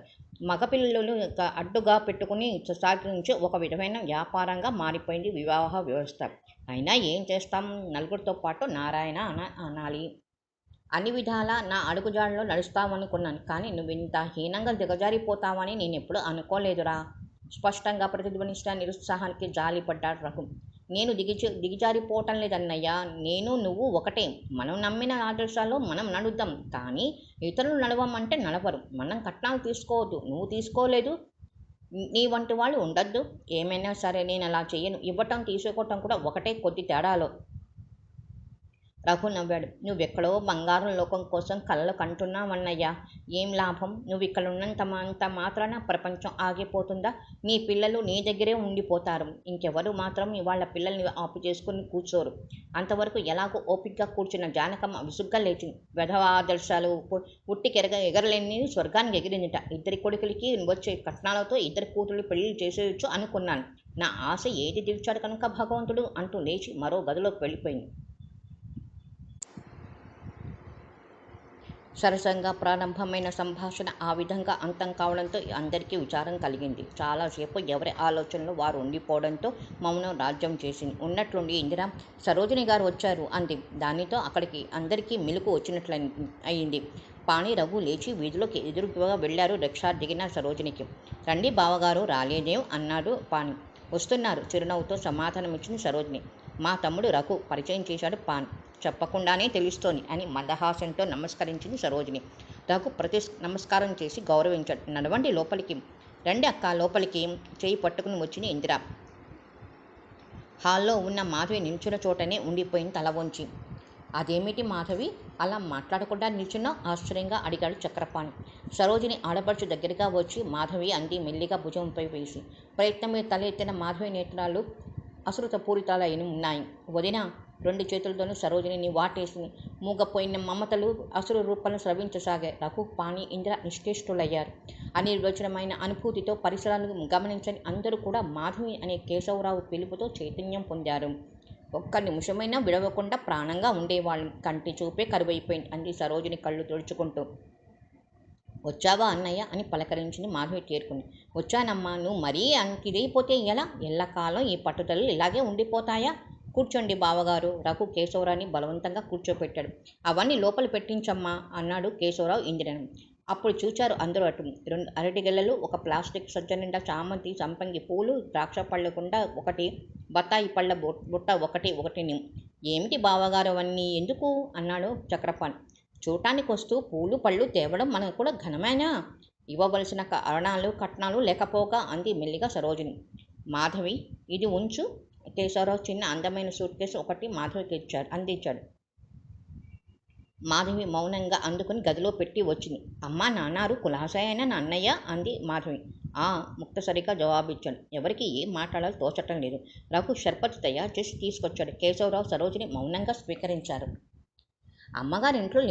మగపిల్లలు అడ్డుగా పెట్టుకుని సాగించే ఒక విధమైన వ్యాపారంగా మారిపోయింది వివాహ వ్యవస్థ. అయినా ఏం చేస్తాం? నలుగురితో పాటు నారాయణ అనాలి. అన్ని విధాలా నా అడుగుజాడలో నడుస్తావనుకున్నాను. కానీ నువ్వింత హీనంగా దిగజారిపోతావని నేనెప్పుడూ అనుకోలేదురా. స్పష్టంగా ప్రతిధ్వనిస్తున్న నిరుత్సాహానికి జాలిపడ్డాడు రఘు. నేను దిగజారిపోవటం లేదన్నయ్యా. నేను నువ్వు ఒకటే. మనం నమ్మిన ఆదర్శాల్లో మనం నడుద్దాం. కానీ ఇతరులు నడవమంటే నడవరు. మనం కట్నాలు తీసుకోవద్దు. నువ్వు తీసుకోలేదు, నీ వంటి వాళ్ళు ఉండద్దు. ఏమైనా సరే నేను అలా చెయ్యను. ఇవ్వటం తీసుకోవటం కూడా ఒకటే, కొద్ది తేడాలో. రఘు నవ్వాడు. నువ్వెక్కడో బంగారం లోకం కోసం కలలు కంటున్నావన్నయ్యా. ఏం లాభం? నువ్వు ఇక్కడ ఉన్నంత మాత్రాన ప్రపంచం ఆగిపోతుందా? నీ పిల్లలు నీ దగ్గరే ఉండిపోతారు. ఇంకెవరు మాత్రం ఇవాళ పిల్లల్ని ఆపు చేసుకుని కూర్చోరు. అంతవరకు ఎలాగో ఓపిగ్గా కూర్చున్న జానకమ్మ విసుగ్గా లేచింది. వెధవాదర్శాలు ఎగరలేని స్వర్గానికి ఎగిరిందిట. ఇద్దరి కొడుకులకి వచ్చే కట్నాలతో ఇద్దరి కూతుళ్ళు పెళ్లి చేసేయచ్చు అనుకున్నాను. నా ఆశ ఏది తీర్చాడు కనుక భగవంతుడు అంటూ లేచి మరో గదిలోకి వెళ్ళిపోయింది. సరసంగా ప్రారంభమైన సంభాషణ ఆ విధంగా అంతం కావడంతో అందరికీ విచారం కలిగింది. చాలాసేపు ఎవరి ఆలోచనలో వారు ఉండిపోవడంతో మౌనం రాజ్యం చేసింది. ఉన్నట్లుండి ఇందిర, సరోజిని గారు వచ్చారు అంది. దానితో అక్కడికి అందరికీ మెలకు వచ్చినట్లు అయింది. పాణి, రఘు లేచి వీధిలోకి ఎదురుగా వెళ్లారు. రిక్షా దిగిన సరోజినికి. రండి బావగారు, రాలేదేం అన్నాడు పాణి. వస్తున్నారు చిరునవ్వుతో సమాధానమిచ్చింది సరోజిని. మా తమ్ముడు రఘు పరిచయం చేశాడు పాణి. చెప్పకుండానే తెలుస్తోంది అని మందహాసంతో నమస్కరించింది సరోజిని. రఘు నమస్కారం చేసి గౌరవించాడు. నడవండి లోపలికి. రండి అక్క లోపలికి. చేయి పట్టుకుని వచ్చింది ఇందిర. హాల్లో ఉన్న మాధవి నిల్చున్న చోటనే ఉండిపోయింది తల వంచి. అదేమిటి మాధవి, అలా మాట్లాడకుండా నిల్చున్నావు? ఆశ్చర్యంగా అడిగాడు చక్రపాణి. సరోజిని ఆడపడుచు దగ్గరగా వచ్చి మాధవి అంది మెల్లిగా భుజంపై వేసి. ప్రయత్నమే తలెత్తిన మాధవి నేత్రాలు అశ్రుతపూరితాలైన ఉన్నాయి. వదిన, రెండు చేతులతోనూ సరోజిని వాటేసి మూగపోయిన మమతలు అసురు రూపాలను స్రవించసాగాయి. రఘు, పాణి, ఇందిర నిశ్చేష్టులయ్యారు. అనిర్వచనమైన అనుభూతితో పరిసరాలను గమనించని అందరూ కూడా మాధవి అనే కేశవరావు పిలుపుతో చైతన్యం పొందారు. ఒక్క నిమిషమైనా విడవకుండా ప్రాణంగా ఉండేవాళ్ళం. కంటి చూపే కరువైపోయింది అంది సరోజిని కళ్ళు తుడుచుకుంటూ. వచ్చావా అన్నయ్య అని పలకరించింది మాధవి తేరుకుని. వచ్చానమ్మా. నువ్వు మరీ అంకిదైపోతే ఎలా? ఎల్లకాలం ఈ పట్టుదలలు ఇలాగే ఉండిపోతాయా? కూర్చోండి బావగారు. రఘు కేశవరావుని బలవంతంగా కూర్చోపెట్టాడు. అవన్నీ లోపల పెట్టించమ్మా అన్నాడు కేశవరావు ఇందిరను. అప్పుడు చూచారు అందరూ అటు. 2 అరటిగెలలు, ఒక ప్లాస్టిక్ సజ్జ నిండా చామంతి, సంపంగి పూలు, ద్రాక్ష పళ్ళ కుండ ఒకటి, బత్తాయి పళ్ళ బుట్ట ఒకటిని. ఏమిటి బావగారు అవన్నీ ఎందుకు అన్నాడు చక్రపాణి. చూడటానికి వస్తూ పూలు పళ్ళు తేవడం మనకు కూడా ఘనమేనా? ఇవ్వవలసిన అరణాలు కట్నాలు లేకపోగా అంది మెల్లిగా సరోజిని. మాధవి, ఇది ఉంచు. కేశవరావు చిన్న అందమైన సూట్ కేసు ఒకటి మాధవికి అందించాడు. మాధవి మౌనంగా అందుకుని గదిలో పెట్టి వచ్చింది. అమ్మా, నాన్నారు కులాసాయన నా అన్నయ్య అంది మాధవి. ముక్తసరిగా జవాబిచ్చాడు. ఎవరికి ఏం మాట్లాడాలో తోచటం లేదు. రఘు షర్బత్ తయారు చేసి తీసుకొచ్చాడు. కేశవరావు, సరోజిని మౌనంగా స్వీకరించారు. అమ్మగారు ఇంట్లో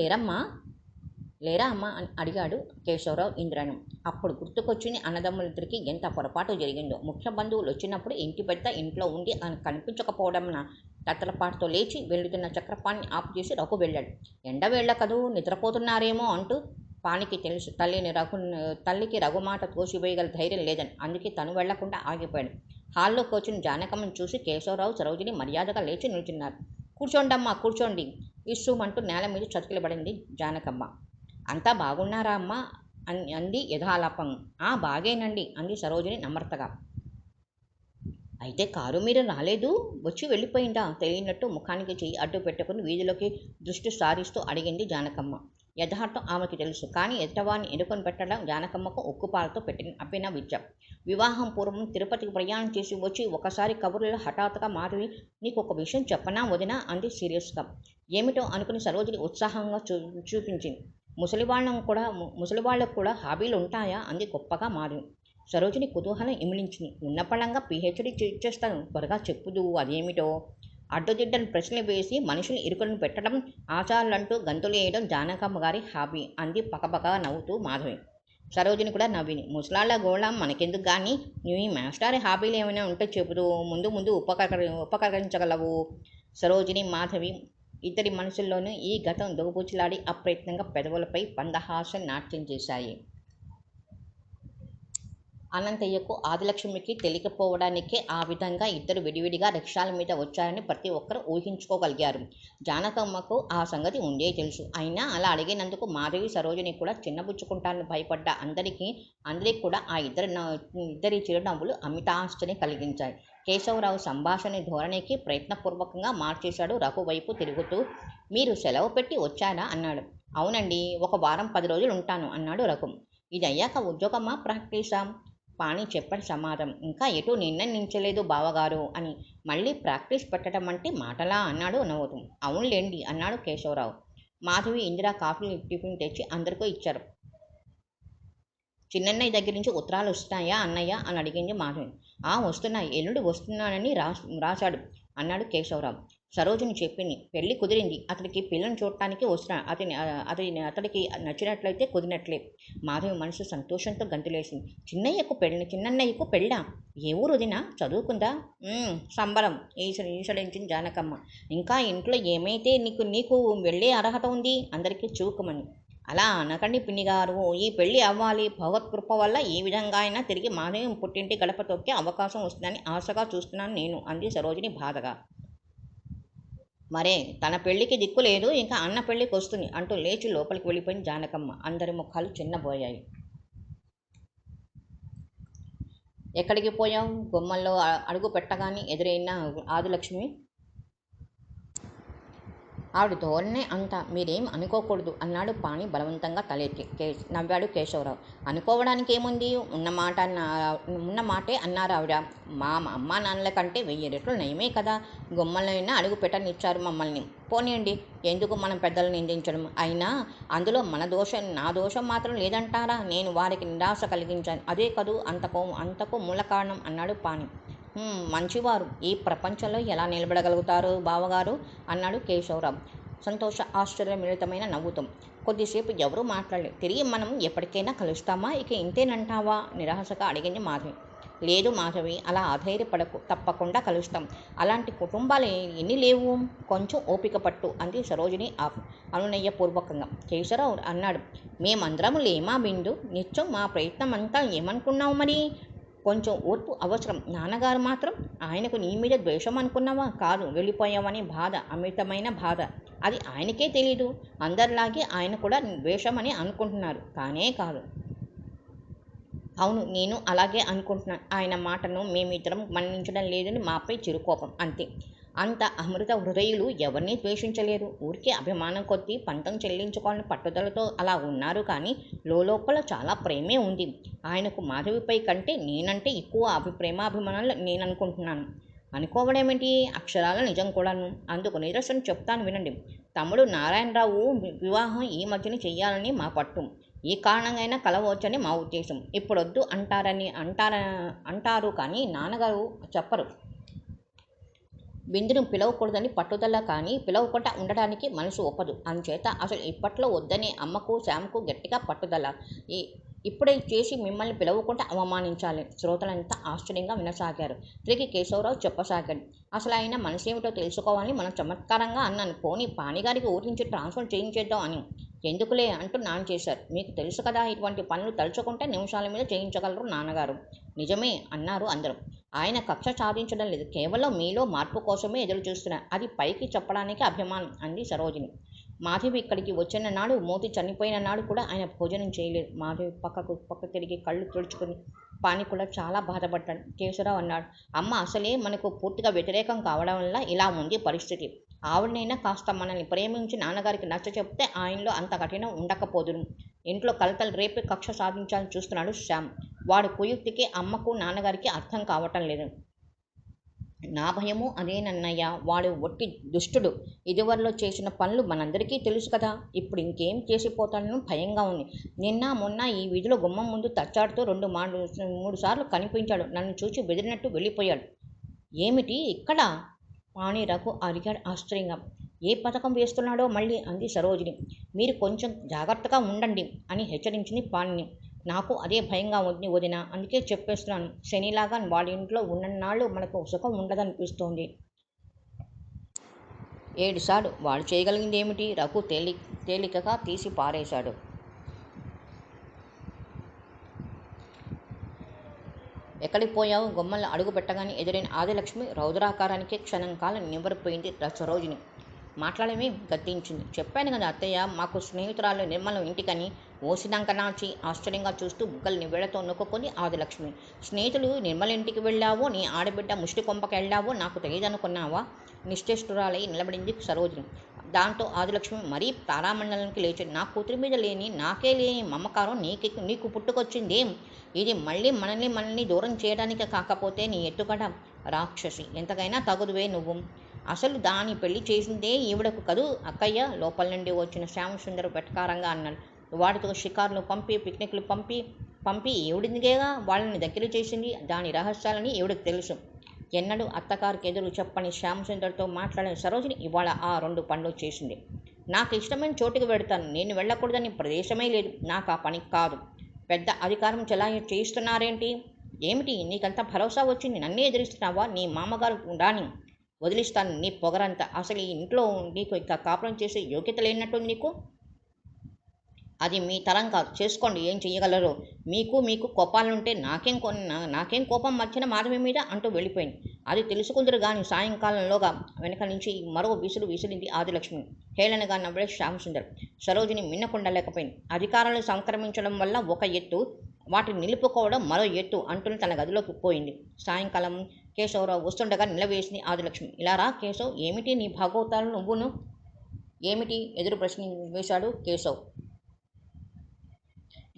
లేరా అమ్మా అని అడిగాడు కేశవరావు ఇంద్రను. అప్పుడు గుర్తుకొచ్చింది అన్నదమ్ములిద్దరికీ ఎంత పొరపాటు జరిగిందో. ముఖ్య బంధువులు వచ్చినప్పుడు ఇంటి పెద్ద ఇంట్లో ఉండి కనిపించకపోవడం తత్తలపాటుతో లేచి వెళ్తున్న చక్రపాణిని ఆపు చేసి రఘు వెళ్ళాడు. ఎండవేళ్ల కదూ, నిద్రపోతున్నారేమో అంటూ. పానికి తెలుసు తల్లికి రఘు మాట తోసివేయగల ధైర్యం లేదని. అందుకే తను వెళ్లకుండా ఆగిపోయాడు. హాల్లోకి వచ్చిన జానకమ్మని చూసి కేశవరావు, సరోజిని మర్యాదగా లేచి నిల్చున్నారు. కూర్చోండమ్మా, కూర్చోండి. ఇస్సుమంటూ నేల మీద చతికిలబడింది జానకమ్మ. అంతా బాగున్నారా అమ్మా అంది యథాలాపం. బాగేనండి అంది సరోజిని నమ్రతగా. అయితే కారు మీరు రాలేదు, వచ్చి వెళ్ళిపోయిందా? తెలియనట్టు ముఖానికి చెయ్యి అడ్డు పెట్టుకుని వీధిలోకి దృష్టి సారిస్తూ అడిగింది జానకమ్మ. యథార్థం ఆమెకి తెలుసు. కానీ ఎదుటవారిని ఎన్నుకొని పెట్టడం జానకమ్మకు ఉక్కుపాలతో అప్పిన విద్య. వివాహం పూర్వం తిరుపతికి ప్రయాణం చేసి వచ్చి ఒకసారి కబుర్లలో హఠాత్తుగా మాధవి, నీకు ఒక విషయం చెప్పనా వదినా అంది సీరియస్గా. ఏమిటో అనుకుని సరోజిని ఉత్సాహంగా చూపించింది. ముసలివాళ్లకు కూడా హాబీలు ఉంటాయా అంది గొప్పగా మాధవి. సరోజిని కుతూహలం ఇమిలించింది. ఉన్నపళంగా పిహెచ్డి చేస్తాను, త్వరగా చెప్పుదువు అదేమిటో. అడ్డుదిడ్డను ప్రశ్నలు వేసి మనుషులు ఇరుకులను పెట్టడం, ఆచారాలంటూ గంతులేయడం జానకమ్మ గారి హాబీ అంది పకపక నవ్వుతూ మాధవి. సరోజిని కూడా నవ్వింది. ముసలాళ్ళ గోళం మనకెందుకు కానీ, నీ మాస్టారి హాబీలు ఏమైనా ఉంటే చెబుతూ ముందు ఉపకరించగలవు. సరోజిని, మాధవి ఇద్దరి మనసుల్లోనూ ఈ గతం దోబూచులాడి అప్రయత్నంగా పెదవులపై పందహాసం నాట్యం చేశాయి. అనంతయ్యకు, ఆదిలక్ష్మికి తెలియకపోవడానికే ఆ విధంగా ఇద్దరు విడివిడిగా రిక్షాల మీద వచ్చారని ప్రతి ఒక్కరూ ఊహించుకోగలిగారు. జానకమ్మకు ఆ సంగతి ఉండే తెలుసు. అయినా అలా అడిగినందుకు మాధవి, సరోజిని కూడా చిన్నబుచ్చుకుంటారని భయపడ్డ అందరికీ కూడా ఆ ఇద్దరి చిరునవ్వులు అమితాశ్చర్యం కలిగించాయి. కేశవరావు సంభాషణ ధోరణికి ప్రయత్నపూర్వకంగా మార్చేశాడు. రఘు వైపు తిరుగుతూ, మీరు సెలవు పెట్టి వచ్చారా అన్నాడు. అవునండి, 1 వారం 10 రోజులు ఉంటాను అన్నాడు రఘు. ఇది అయ్యాక ఉద్యోగమా, ప్రాక్టీసా? పాణి చెప్పాడు సమాధానం. ఇంకా ఎటు నిర్ణయించలేదు బావగారు అని. మళ్ళీ ప్రాక్టీస్ పెట్టడం అంటే మాటలా అన్నాడు నవ్వుతూ. అవునులేండి అన్నాడు కేశవరావు. మాధవి ఇందిరా కాఫీ టిఫిన్ తెచ్చి అందరికీ ఇచ్చారు. చిన్నన్నయ్య దగ్గర నుంచి ఉత్తరాలు వస్తున్నాయా అన్నయ్య అని అడిగింది మాధవి. వస్తున్నాయి, ఎల్లుండి వస్తున్నానని రాశాడు అన్నాడు కేశవరావు. సరోజిని చెప్పింది. పెళ్లి కుదిరింది, అతడికి పిల్లని చూడటానికి వస్తున్నాడు, అతడికి నచ్చినట్లయితే కుదిరినట్లే. మాధవి మనసు సంతోషంతో గంతులేసింది. చిన్నన్నయ్యకు పెళ్ళా? ఏ ఊరు వదినా? చదువుకుందా? సంబరం ఈసడించింది జానకమ్మ. ఇంకా ఇంట్లో ఏమైతే నీకు వెళ్ళే అర్హత ఉంది? అందరికీ చూకమని. అలా అనకండి పిన్నిగారు, ఈ పెళ్లి అవ్వాలి. భగవత్కృప వల్ల ఏ విధంగా అయినా తిరిగి మాధవి పుట్టింటి గడప తొక్కే అవకాశం వస్తుందని ఆశగా చూస్తున్నాను నేను అంది సరోజిని బాధగా. మరే తన పెళ్లికి దిక్కు లేదు, ఇంకా అన్న పెళ్లికి వస్తుంది అంటూ లేచి లోపలికి వెళ్ళిపోయింది జానకమ్మ. అందరి ముఖాలు చిన్నబోయాయి. ఎక్కడికి పోయావు? గుమ్మల్లో అడుగు పెట్టగానే ఎదురైన ఆదిలక్ష్మి. ఆవిడ ధోరణే అంతా. మీరేం అనుకోకూడదు అన్నాడు పాణి బలవంతంగా తలెత్తి. నవ్వాడు కేశవరావు. అనుకోవడానికి ఏముంది? ఉన్న మాటే అన్నారు ఆవిడ. మా అమ్మా నాన్నల కంటే 1000 రెట్లు నయమే కదా. గుమ్మలైనా అడుగు పెట్టనిచ్చారు మమ్మల్ని. పోనీయండి, ఎందుకు మనం పెద్దలు నిందించడం? అయినా అందులో నా దోషం మాత్రం లేదంటారా? నేను వారికి నిరాశ కలిగించాను, అదే కదూ అంతకు మూల కారణం అన్నాడు పాణి. మంచివారు ఈ ప్రపంచంలో ఎలా నిలబడగలుగుతారు బావగారు అన్నాడు కేశవరావు సంతోష ఆశ్చర్య మిళితమైన నవ్వుతాం. కొద్దిసేపు ఎవరూ మాట్లాడలేదు. తిరిగి మనం ఎప్పటికైనా కలుస్తామా? ఇక ఇంతేనంటావా? నిరాశగా అడిగింది మాధవి. లేదు మాధవి, అలా అధైర్యపడకు, తప్పకుండా కలుస్తాం. అలాంటి కుటుంబాలు ఎన్ని లేవు? కొంచెం ఓపిక పట్టు అంది సరోజిని అనునయపూర్వకంగా. కేశవరావు అన్నాడు. మేమందరం లేమా బిందు? నిత్యం మా ప్రయత్నం అంతా ఏమనుకున్నావు మరి? కొంచెం ఓర్పు అవసరం. నాన్నగారు మాత్రం ఆయనకు నీ మీద ద్వేషం అనుకున్నావా? కాదు, వెళ్ళిపోయావని బాధ, అమితమైన బాధ. అది ఆయనకే తెలీదు. అందరిలాగే ఆయన కూడా ద్వేషమని అనుకుంటున్నారు. కానే కాదు. అవును, నేను అలాగే అనుకుంటున్నాను. ఆయన మాటను మేమిద్దరం మన్నించడం లేదని మాపై చిరుకోపం, అంతే. అంత అమృత హృదయులు ఎవరినీ ద్వేషించలేరు. ఊరికే అభిమానం కొద్దీ పంతం చెల్లించుకోవాలని పట్టుదలతో అలా ఉన్నారు. కానీ లోపల చాలా ప్రేమే ఉంది ఆయనకు మాధవిపై కంటే. నేనంటే ఎక్కువ ప్రేమాభిమానాలు నేననుకుంటున్నాను. అనుకోవడమేంటి? అక్షరాల నిజం కూడాను. అందుకు నిదర్శనం చెప్తాను వినండి. తమ్ముడు నారాయణరావు వివాహం ఈ మధ్యన చెయ్యాలని మా పట్టు. ఈ కారణంగా కలవచ్చని మా ఉద్దేశం. ఇప్పుడొద్దు అంటారు కానీ నాన్నగారు చెప్పరు. బిందును పిలవకూడదని పట్టుదల, కానీ పిలవకుండా ఉండడానికి మనసు ఒప్పదు. అందుచేత అసలు ఇప్పట్లో వద్దనే అమ్మకు శ్యామ్కు గట్టిగా పట్టుదల. ఇప్పుడే చేసి మిమ్మల్ని పిలవకుండా అవమానించాలి. శ్రోతలంతా ఆశ్చర్యంగా వినసాగారు. తిరిగి కేశవరావు చెప్పసాగాడు. అసలు ఆయన మనసేమిటో తెలుసుకోవాలని మనం చమత్కారంగా అన్నాను. పోనీ పాణిగారికి ఊరి నుంచి ట్రాన్స్ఫర్ చేయించేద్దాం అని. ఎందుకులే అంటూ నాన్న చేశారు. మీకు తెలుసు కదా, ఇటువంటి పనులు తలుచుకుంటే నిమిషాల మీద చేయించగలరు నాన్నగారు. నిజమే అన్నారు అందరూ. ఆయన కక్ష సాధించడం లేదు, కేవలం మీలో మార్పు కోసమే ఎదురు చూస్తున్నారు. అది పైకి చెప్పడానికి అభిమానం అంది సరోజిని. మాధవి ఇక్కడికి వచ్చిన నాడు, మోతి చనిపోయిన నాడు కూడా ఆయన భోజనం చేయలేదు. మాధవి పక్క తిరిగి కళ్ళు తుడుచుకుని. పాని కూడా చాలా బాధపడ్డాడు. కేశవరావు అన్నాడు. అమ్మ అసలే మనకు పూర్తిగా వ్యతిరేకం కావడం వల్ల ఇలా ఉంది పరిస్థితి. ఆవిడనైనా కాస్త మనల్ని ప్రేమించి నాన్నగారికి నచ్చ చెప్తే ఆయనలో అంత కఠినం ఉండకపోదును. ఇంట్లో కలతలు రేపే కక్ష సాధించాలని చూస్తున్నాడు శ్యామ్. వాడి కుయుక్తికి అమ్మకు నాన్నగారికి అర్థం కావటం లేదు. నా భయము అదేనన్నయ్య. వాడు ఒట్టి దుష్టుడు. ఇదివరలో చేసిన పనులు మనందరికీ తెలుసు కదా. ఇప్పుడు ఇంకేం చేసిపోతానని భయంగా ఉంది. నిన్న మొన్న ఈ వీధిలో గుమ్మం ముందు తచ్చాడుతూ 2-3 సార్లు కనిపించాడు. నన్ను చూసి బెదిరినట్టు వెళ్ళిపోయాడు. ఏమిటి ఇక్కడ? పాణి రఘు అడిగాడు ఆశ్చర్యంగా. ఏ పథకం వేస్తున్నాడో మళ్ళీ అంది సరోజిని. మీరు కొంచెం జాగ్రత్తగా ఉండండి అని హెచ్చరించింది పాణిని. నాకు అదే భయంగా ఉంది వదిన, అందుకే చెప్పేస్తున్నాను. శనిలాగా వాళ్ళ ఇంట్లో ఉన్ననాళ్ళు మనకు సుఖం ఉండదనిపిస్తోంది. 7 సార్లు వాడు చేయగలిగింది ఏమిటి? రఘు తేలికగా తీసి పారేశాడు. ఎక్కడికి పోయావు? గుమ్మల్లో అడుగు పెట్టగానే ఎదురైన ఆదిలక్ష్మి రౌద్రాకారానికి క్షణం కాలం నివ్వరిపోయింది సరోజిని. మాట్లాడమే గద్దించింది. చెప్పాను కదా అత్తయ్య, మాకు స్నేహితురాలు నిర్మల ఇంటికని. ఓసినంకనాచి ఆశ్చర్యంగా చూస్తూ బుగ్గలు నివ్వెడతో నొక్కుకుంది ఆదిలక్ష్మి. స్నేహితులు నిర్మల ఇంటికి వెళ్ళావో, నీ ఆడబిడ్డ ముష్టి కొంపకెళ్ళావో నాకు తెలియదనుకున్నావా? నిశ్చేష్టురాలై నిలబడింది సరోజిని. దాంతో ఆదిలక్ష్మి మరీ తారామండలానికి లేచింది. నా కూతురి మీద లేని, నాకే లేని మమకారం నీకు పుట్టుకొచ్చిందేం? ఇది మళ్ళీ మనల్ని దూరం చేయడానికి కాకపోతే నీ ఎత్తుగడ రాక్షసి, ఎంతకైనా తగుదువే నువ్వు. అసలు దాని పెళ్లి చేసిందే ఈవిడకు కదూ అక్కయ్య, లోపల నుండి వచ్చిన శ్యామసుందర్ వెటకారంగా అన్నాడు. వాడితో షికార్లు పంపి, పిక్నిక్లు పంపి ఈవిడికేగా వాళ్ళని దగ్గర చేసింది. దాని రహస్యాలని ఈవిడికి తెలుసు. ఎన్నడూ అత్తగారికి ఎదురు చెప్పని శ్యామసుందర్తో మాట్లాడిన సరోజిని ఇవాళ ఆ 2 పనులు చేసింది. నాకు ఇష్టమైన చోటుకి వెడతాను, నేను వెళ్ళకూడదని ప్రదేశమే లేదు. నాకు ఆ పని కాదు. పెద్ద అధికారం చేయిస్తున్నారేంటి? ఏమిటి నీకంత భరోసా వచ్చింది? నన్నే ఎదిరిస్తున్నావా? నీ మామగారు రాని వదిలిస్తాను నీ పొగరంతా. అసలు ఈ ఇంట్లో నీకు ఇక కాపురం చేసే యోగ్యత లేనట్టు నీకు. అది మీ తరం కాదు, చేసుకోండి ఏం చెయ్యగలరో. మీకు కోపాలుంటే నాకేం కోపం మధ్యన మాధవి మీద అంటూ వెళ్ళిపోయింది. అది తెలుసుకుందరు గాని సాయంకాలంలోగా వెనక నుంచి మరో విసిరింది ఆదిలక్ష్మి. హేళనగా నవ్వే శ్యామసుందర్. సరోజిని మిన్నకుండా లేకపోయింది. అధికారాలు సంక్రమించడం వల్ల ఒక ఎత్తు, వాటిని నిలుపుకోవడం మరో ఎత్తు అంటూ తన గదిలోకి పోయింది. సాయంకాలం కేశవరావు వస్తుండగా నిలవేసింది ఆదిలక్ష్మి. ఇలా రా కేశవ్, ఏమిటి నీ భాగవతాలు నువ్వును? ఏమిటి? ఎదురు ప్రశ్న వేశాడు కేశవ్.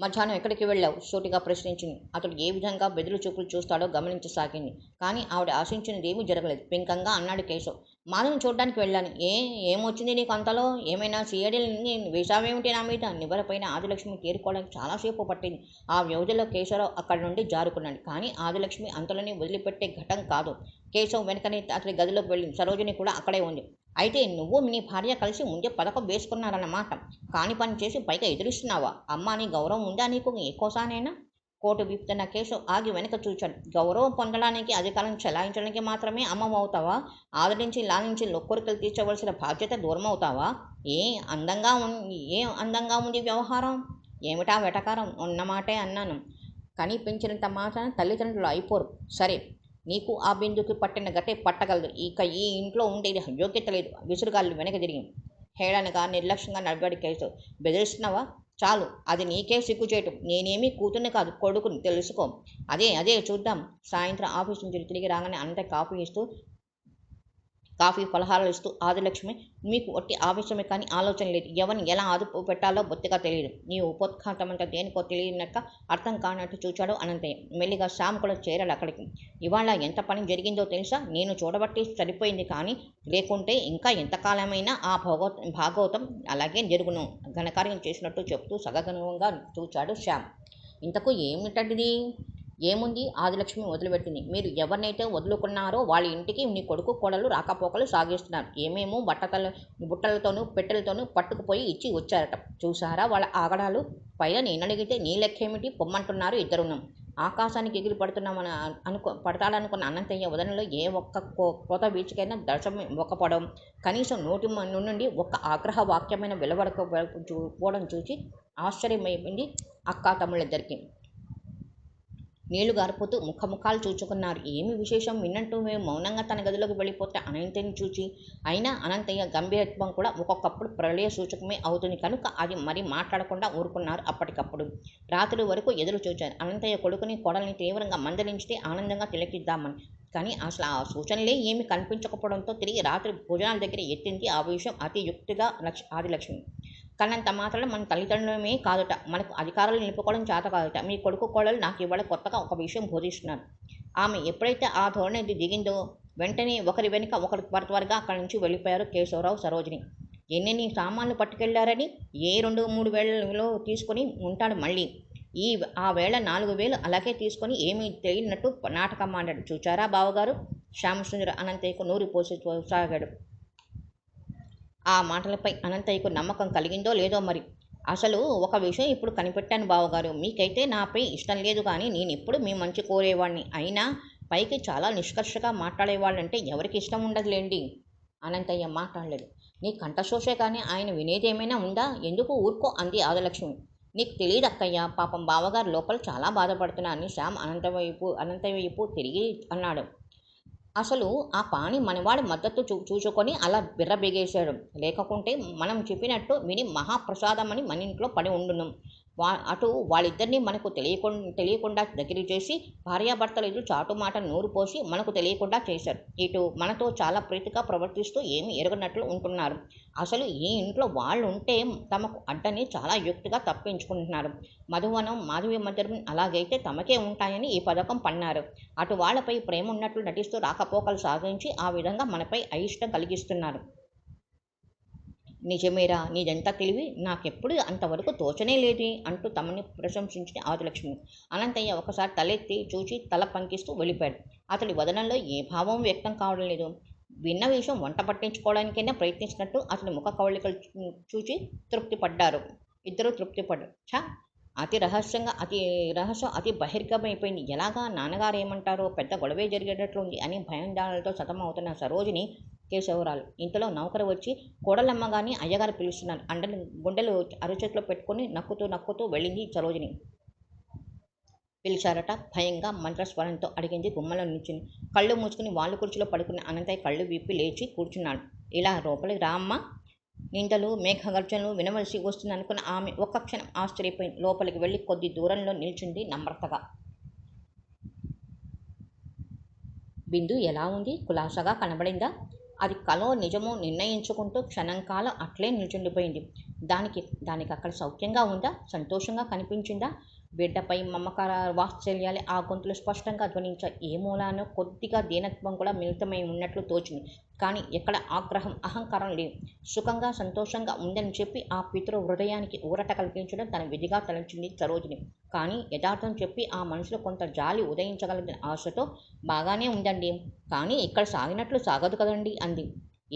మధ్యాహ్నం ఎక్కడికి వెళ్ళావు? సూటిగా ప్రశ్నించింది. అతడు ఏ విధంగా బెదురు చూపులు చూస్తాడో గమనించసాగింది. కానీ ఆవిడ ఆశించినదేమీ జరగలేదు. పెంకంగా అన్నాడు కేశవ్. మాధవిని చూడ్డానికి వెళ్ళాను. ఏమొచ్చింది నీకు అంతలో? ఏమైనా సీఐడీని వేశావేమిటి నా మీద? నివ్వెరపైన ఆదిలక్ష్మి తేరుకోవడానికి చాలాసేపు పట్టింది. ఆ వ్యవధిలో కేశవరావు అక్కడి నుండి జారుకున్నాడు. కానీ ఆదిలక్ష్మి అంతలోనే వదిలిపెట్టే ఘటం కాదు. కేశవ్ వెనకనే అతడి గదిలోకి వెళ్ళింది. సరోజిని కూడా అక్కడే ఉంది. అయితే నువ్వు నీ భార్య కలిసి ముందే పథకం వేసుకున్నారన్నమాట. కాని పని చేసి పైగా ఎదురిస్తున్నావా? అమ్మా నీ గౌరవం ఉందా నీకు? ఏకోసానైనా? కోటు విప్పుతున్న కేశవ్ ఆగి వెనక చూచాడు. గౌరవం పొందడానికి, అధికారం చెలాయించడానికి మాత్రమే అమ్మమవుతావా? ఆదరించి లాలించి లొక్కొరికలు తీర్చవలసిన బాధ్యత దూరమవుతావా? ఏం అందంగా ఉంది వ్యవహారం? ఏమిటా వెటకారం? ఉన్నమాటే అన్నాను. కని పెంచినంత మాత్రాన తల్లిదండ్రులు అయిపోరు. సరే, నీకు ఆ బిందుకి పట్టిన గట్టే పట్టగలదు. ఇక ఈ ఇంట్లో ఉండేది యోగ్యత లేదు. విసురుగాళ్ళు వెనక తిరిగి హేళనగా నిర్లక్ష్యంగా నడిపాడు కేశవ్. బెదిరిస్తున్నావా? చాలు, అది నీకే సిగ్గుచేటు. నేనేమీ కూతుర్ని కాదు, కొడుకుని, తెలుసుకో. అదే చూద్దాం. సాయంత్రం ఆఫీస్ నుంచి తిరిగి రాగానే అంతే కాఫీ పలహారాలు ఇస్తూ ఆదిలక్ష్మి, మీకు ఒట్టి ఆవేశమే కానీ ఆలోచన లేదు. ఎవరిని ఎలా అదుపు పెట్టాలో బొత్తిగా తెలియదు. నీ ఉపోద్ఘాతమంతా దేనికో తెలియనక్క అర్థం కానట్టు చూచాడు అనంతయ్య. మెల్లిగా శ్యామ్ కూడా చేరాడు అక్కడికి. ఇవాళ ఎంత పని జరిగిందో తెలుసా? నేను చూడబట్టి సరిపోయింది, కానీ లేకుంటే ఇంకా ఎంతకాలమైనా ఆ భాగవతం అలాగే జరుగును. ఘనకార్యం చేసినట్టు చెప్తూ సగగనువంగా చూచాడు శ్యామ్. ఇంతకు ఏమిటది? ఏముంది? ఆదిలక్ష్మి వదిలిపెట్టింది. మీరు ఎవరినైతే వదులుకున్నారో వాళ్ళ ఇంటికి నీ కొడుకు కోడలు రాకపోకలు సాగిస్తున్నారు. ఏమేమో బుట్టలతోనూ పెట్టెలతోనూ పట్టుకుపోయి ఇచ్చి వచ్చారట. చూసారా వాళ్ళ ఆగడాలు? పైగా నేనడిగితే నీ లెక్కేమిటి పొమ్మంటున్నారు ఇద్దరును. ఆకాశానికి ఎగిరి పడతాడనుకున్న అనంతయ్య వదనలో ఏ ఒక్క కోత వీచికైనా దర్శం ఒక్కపడం, కనీసం నోటి నుండి ఒక్క ఆగ్రహ వాక్యమైన వెలువడకపోవడం చూసి ఆశ్చర్యమైంది అక్కా తమ్ముళ్ళిద్దరికీ. నీళ్లు గారిపోతూ ముఖముఖాలు చూచుకున్నారు. ఏమి విశేషం విన్నట్టు మేము మౌనంగా తన గదిలోకి వెళ్ళిపోతే అనంతయ్యని చూచి, అయినా అనంతయ్య గంభీరత్వం కూడా ఒక్కొక్కప్పుడు ప్రళయ సూచకమే అవుతుంది కనుక అది మరి మాట్లాడకుండా ఊరుకున్నారు. అప్పటికప్పుడు రాత్రి వరకు ఎదురు చూచారు. అనంతయ్య కొడుకుని కోడల్ని తీవ్రంగా మందలించితే ఆనందంగా తిలకిద్దామని. కానీ అసలు ఆ సూచనలే ఏమి కనిపించకపోవడంతో తిరిగి రాత్రి భోజనాల దగ్గర ఎత్తింది ఆ విషయం అతి యుక్తిగా ఆదిలక్ష్మి. కన్నంత మాత్రాన మన తల్లిదండ్రులమే కాదుట, మనకు అధికారాలు నిలుపుకోవడం చేత కాదుట. మీ కొడుకు కోడలు నాకు ఇవాళ కొత్తగా ఒక విషయం బోధిస్తున్నారు. ఆమె ఎప్పుడైతే ఆ ధోరణి దిగిందో వెంటనే ఒకరి వెనుక ఒకరు త్వరగా అక్కడి నుంచి వెళ్ళిపోయారు కేశవరావు, సరోజిని. ఎన్నెన్ని సామాన్లు పట్టుకెళ్లారని? ఏ 2-3 వేలలో తీసుకుని ఉంటాడు మళ్ళీ. ఆ వేళ 4,000 అలాగే తీసుకొని ఏమీ తెలియనట్టు నాటకం ఆడాడు. చూచారా బావగారు? శ్యామసుందర అనంతయ్యకు నూరి పోసి సాగాడు. ఆ మాటలపై అనంతయ్యకు నమ్మకం కలిగిందో లేదో మరి. అసలు ఒక విషయం ఇప్పుడు కనిపెట్టాను బావగారు. మీకైతే నాపై ఇష్టం లేదు కానీ నేనెప్పుడు మీ మంచి కోరేవాడిని. అయినా పైకి చాలా నిష్కర్షగా మాట్లాడేవాళ్ళంటే ఎవరికి ఇష్టం ఉండదులేండి. అనంతయ్య మాట్లాడలేదు. నీ కంఠశోషే కానీ ఆయన వినేదేమైనా ఉందా? ఎందుకు ఊరుకో అంది ఆదిలక్ష్మి. నీకు తెలియదు అక్కయ్య, పాపం బావగారు లోపల చాలా బాధపడుతున్నారని శ్యామ్ అనంతయ్య వైపు తిరిగి అన్నాడు. అసలు ఆ పాణి మనవాడి మద్దతు చూచుకొని అలా బిర్రబిగేశాడు. లేకుంటే మనం చెప్పినట్టు విని మహాప్రసాదమని మన ఇంట్లో పడి ఉండును. అటు వాళ్ళిద్దరినీ మనకు తెలియకుండా దగ్గర చేసి భార్యాభర్తలు ఎదురు చాటుమాట నూరు పోసి మనకు తెలియకుండా చేశారు. ఇటు మనతో చాలా ప్రీతిగా ప్రవర్తిస్తూ ఏమీ ఎరగనట్లు ఉంటున్నారు. అసలు ఈ ఇంట్లో వాళ్ళు ఉంటే తమకు అడ్డని చాలా యుక్తిగా తప్పించుకుంటున్నారు. మధువనం మాధవి మధ్య అలాగైతే తమకే ఉంటాయని ఈ పథకం పన్నారు. అటు వాళ్ళపై ప్రేమ ఉన్నట్లు నటిస్తూ రాకపోకలు సాగించి ఆ విధంగా మనపై అయిష్టం కలిగిస్తున్నారు. నిజమేరా, నీదెంత తెలివి, నాకెప్పుడు అంతవరకు తోచనే లేదే అంటూ తమని ప్రశంసించిన ఆదిలక్ష్మి. అనంతయ్య ఒకసారి తలెత్తి చూచి తల పంకిస్తూ వెళ్ళిపోయాడు. అతడి వదనంలో ఏ భావం వ్యక్తం కావడం లేదు. విన్న విషయం వంట పట్టించుకోవడానికైనా ప్రయత్నించినట్టు అతని ముఖ కవళికలు చూచి ఇద్దరూ తృప్తిపడ్డారు. అతి రహస్యం అతి బహిర్గమైపోయింది. ఎలాగా, నాన్నగారు ఏమంటారో, పెద్ద గొడవే జరిగేటట్లుంది అని భయాందోళనలతో సతమవుతున్న సరోజిని కేశవరాలు. ఇంతలో నౌకరు వచ్చి కోడలమ్మగాని అయ్యగారు పిలుస్తున్నారు అండని గుండెలు అరచేతిలో పెట్టుకుని నక్కుతూ వెళ్ళింది సరోజిని. పిలిచారట? భయంగా మంత్రస్వరంతో అడిగింది గుమ్మలో నిల్చుని. కళ్ళు మూసుకుని వాళ్ళు కుర్చీలో పడుకున్న అనంతయ్య కళ్ళు విప్పి లేచి కూర్చున్నాడు. ఇలా లోపలికి రా అమ్మ. నిందలు మేఘగర్జనలు వినవలసి వస్తుంది అనుకున్న ఆమె ఒక్క క్షణం ఆశ్చర్యపోయింది. లోపలికి వెళ్ళి కొద్ది దూరంలో నిల్చుంది నమ్రతగా. బిందు ఎలా ఉంది? కులాసగా కనబడిందా? అది కలో నిజమో నిర్ణయించుకుంటూ క్షణంకాలం అట్లే నిల్చుండిపోయింది. దానికి అక్కడ సౌఖ్యంగా ఉందా? సంతోషంగా కనిపించిందా? బిడ్డపై మమకార వాత్సల్యాలే ఆ గొంతులు స్పష్టంగా ధ్వనించాయి. ఏ మూలానో కొద్దిగా దీనత్వం కూడా మిళితమై ఉన్నట్లు తోచింది. కానీ ఎక్కడ ఆగ్రహం, అహంకారం లేవు. సుఖంగా సంతోషంగా ఉందని చెప్పి ఆ పితృ హృదయానికి ఊరట కల్పించడం తన విధిగా తలంచింది సరోజిని. కానీ యథార్థం చెప్పి ఆ మనసులో కొంత జాలి ఉదయించగలిగిన ఆశతో బాగానే ఉందండి, కానీ ఇక్కడ సాగినట్లు సాగదు కదండి అంది.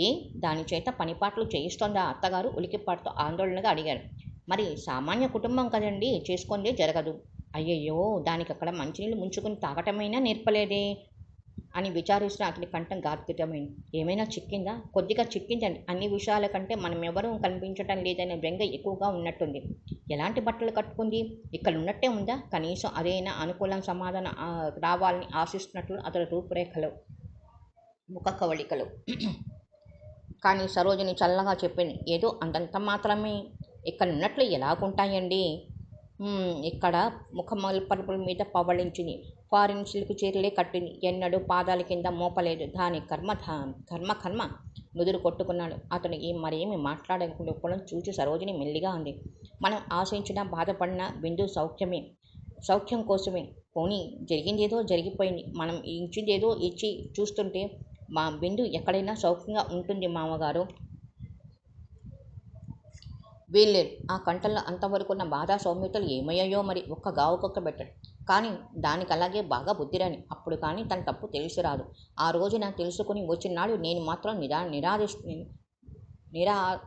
ఏ దాని చేత పనిపాట్లు చేయిస్తోందా అత్తగారు? ఉలికిపాటుతో ఆందోళనగా అడిగారు. మరి సామాన్య కుటుంబం కదండి, చేసుకుందే జరగదు. అయ్యయ్యో, దానికి అక్కడ మంచినీళ్ళు ముంచుకుని తాగటమైనా నేర్పలేదే అని విచారిస్తున్న అతని కంఠం గాద్గతమైంది. ఏమైనా చిక్కిందా? కొద్దిగా చిక్కిందండి. అన్ని విషయాల కంటే మనమెవరూ కనిపించటం లేదనే బెంగ ఎక్కువగా ఉన్నట్టుంది. ఎలాంటి బట్టలు కట్టుకుంది? ఇక్కడ ఉన్నట్టే ఉందా? కనీసం అదైనా అనుకూలం సమాధానం రావాలని ఆశిస్తున్నట్లు అతని రూపురేఖలు, ముఖ కవళికలు. కానీ సరోజిని చల్లగా చెప్పింది. ఏదో అంతంత మాత్రమే. ఇక్కడ ఉన్నట్లు ఎలాగుంటాయండి? ఇక్కడ ముఖమల్పరుపుల మీద పవళించింది. ఫారిన్ సిల్క్ చీరలే కట్టింది. ఎన్నడూ పాదాల కింద మోపలేదు. దాని కర్మ నుదురు కొట్టుకున్నాడు. అతను మరేమి మాట్లాడకపోవడం చూసి సరోజిని మెల్లిగా అంది. మనం ఆశించినా బాధపడినా బిందు సౌఖ్యం కోసమే. పోనీ జరిగిందేదో జరిగిపోయింది. మనం ఇచ్చిందేదో ఇచ్చి చూస్తుంటే మా బిందు ఎక్కడైనా సౌఖ్యంగా ఉంటుంది మామగారు. వీల్లేదు. ఆ కంఠంలో అంతవరకున్న బాధా సౌమ్యతలు ఏమయ్యాయో మరి. ఒక్క గావుకొక్క బెట్టాడు. కానీ దానికి అలాగే బాగా బుద్ధిరాని. అప్పుడు కానీ తన తప్పు తెలిసిరాదు. ఆ రోజున తెలుసుకుని వచ్చినాడు నేను మాత్రం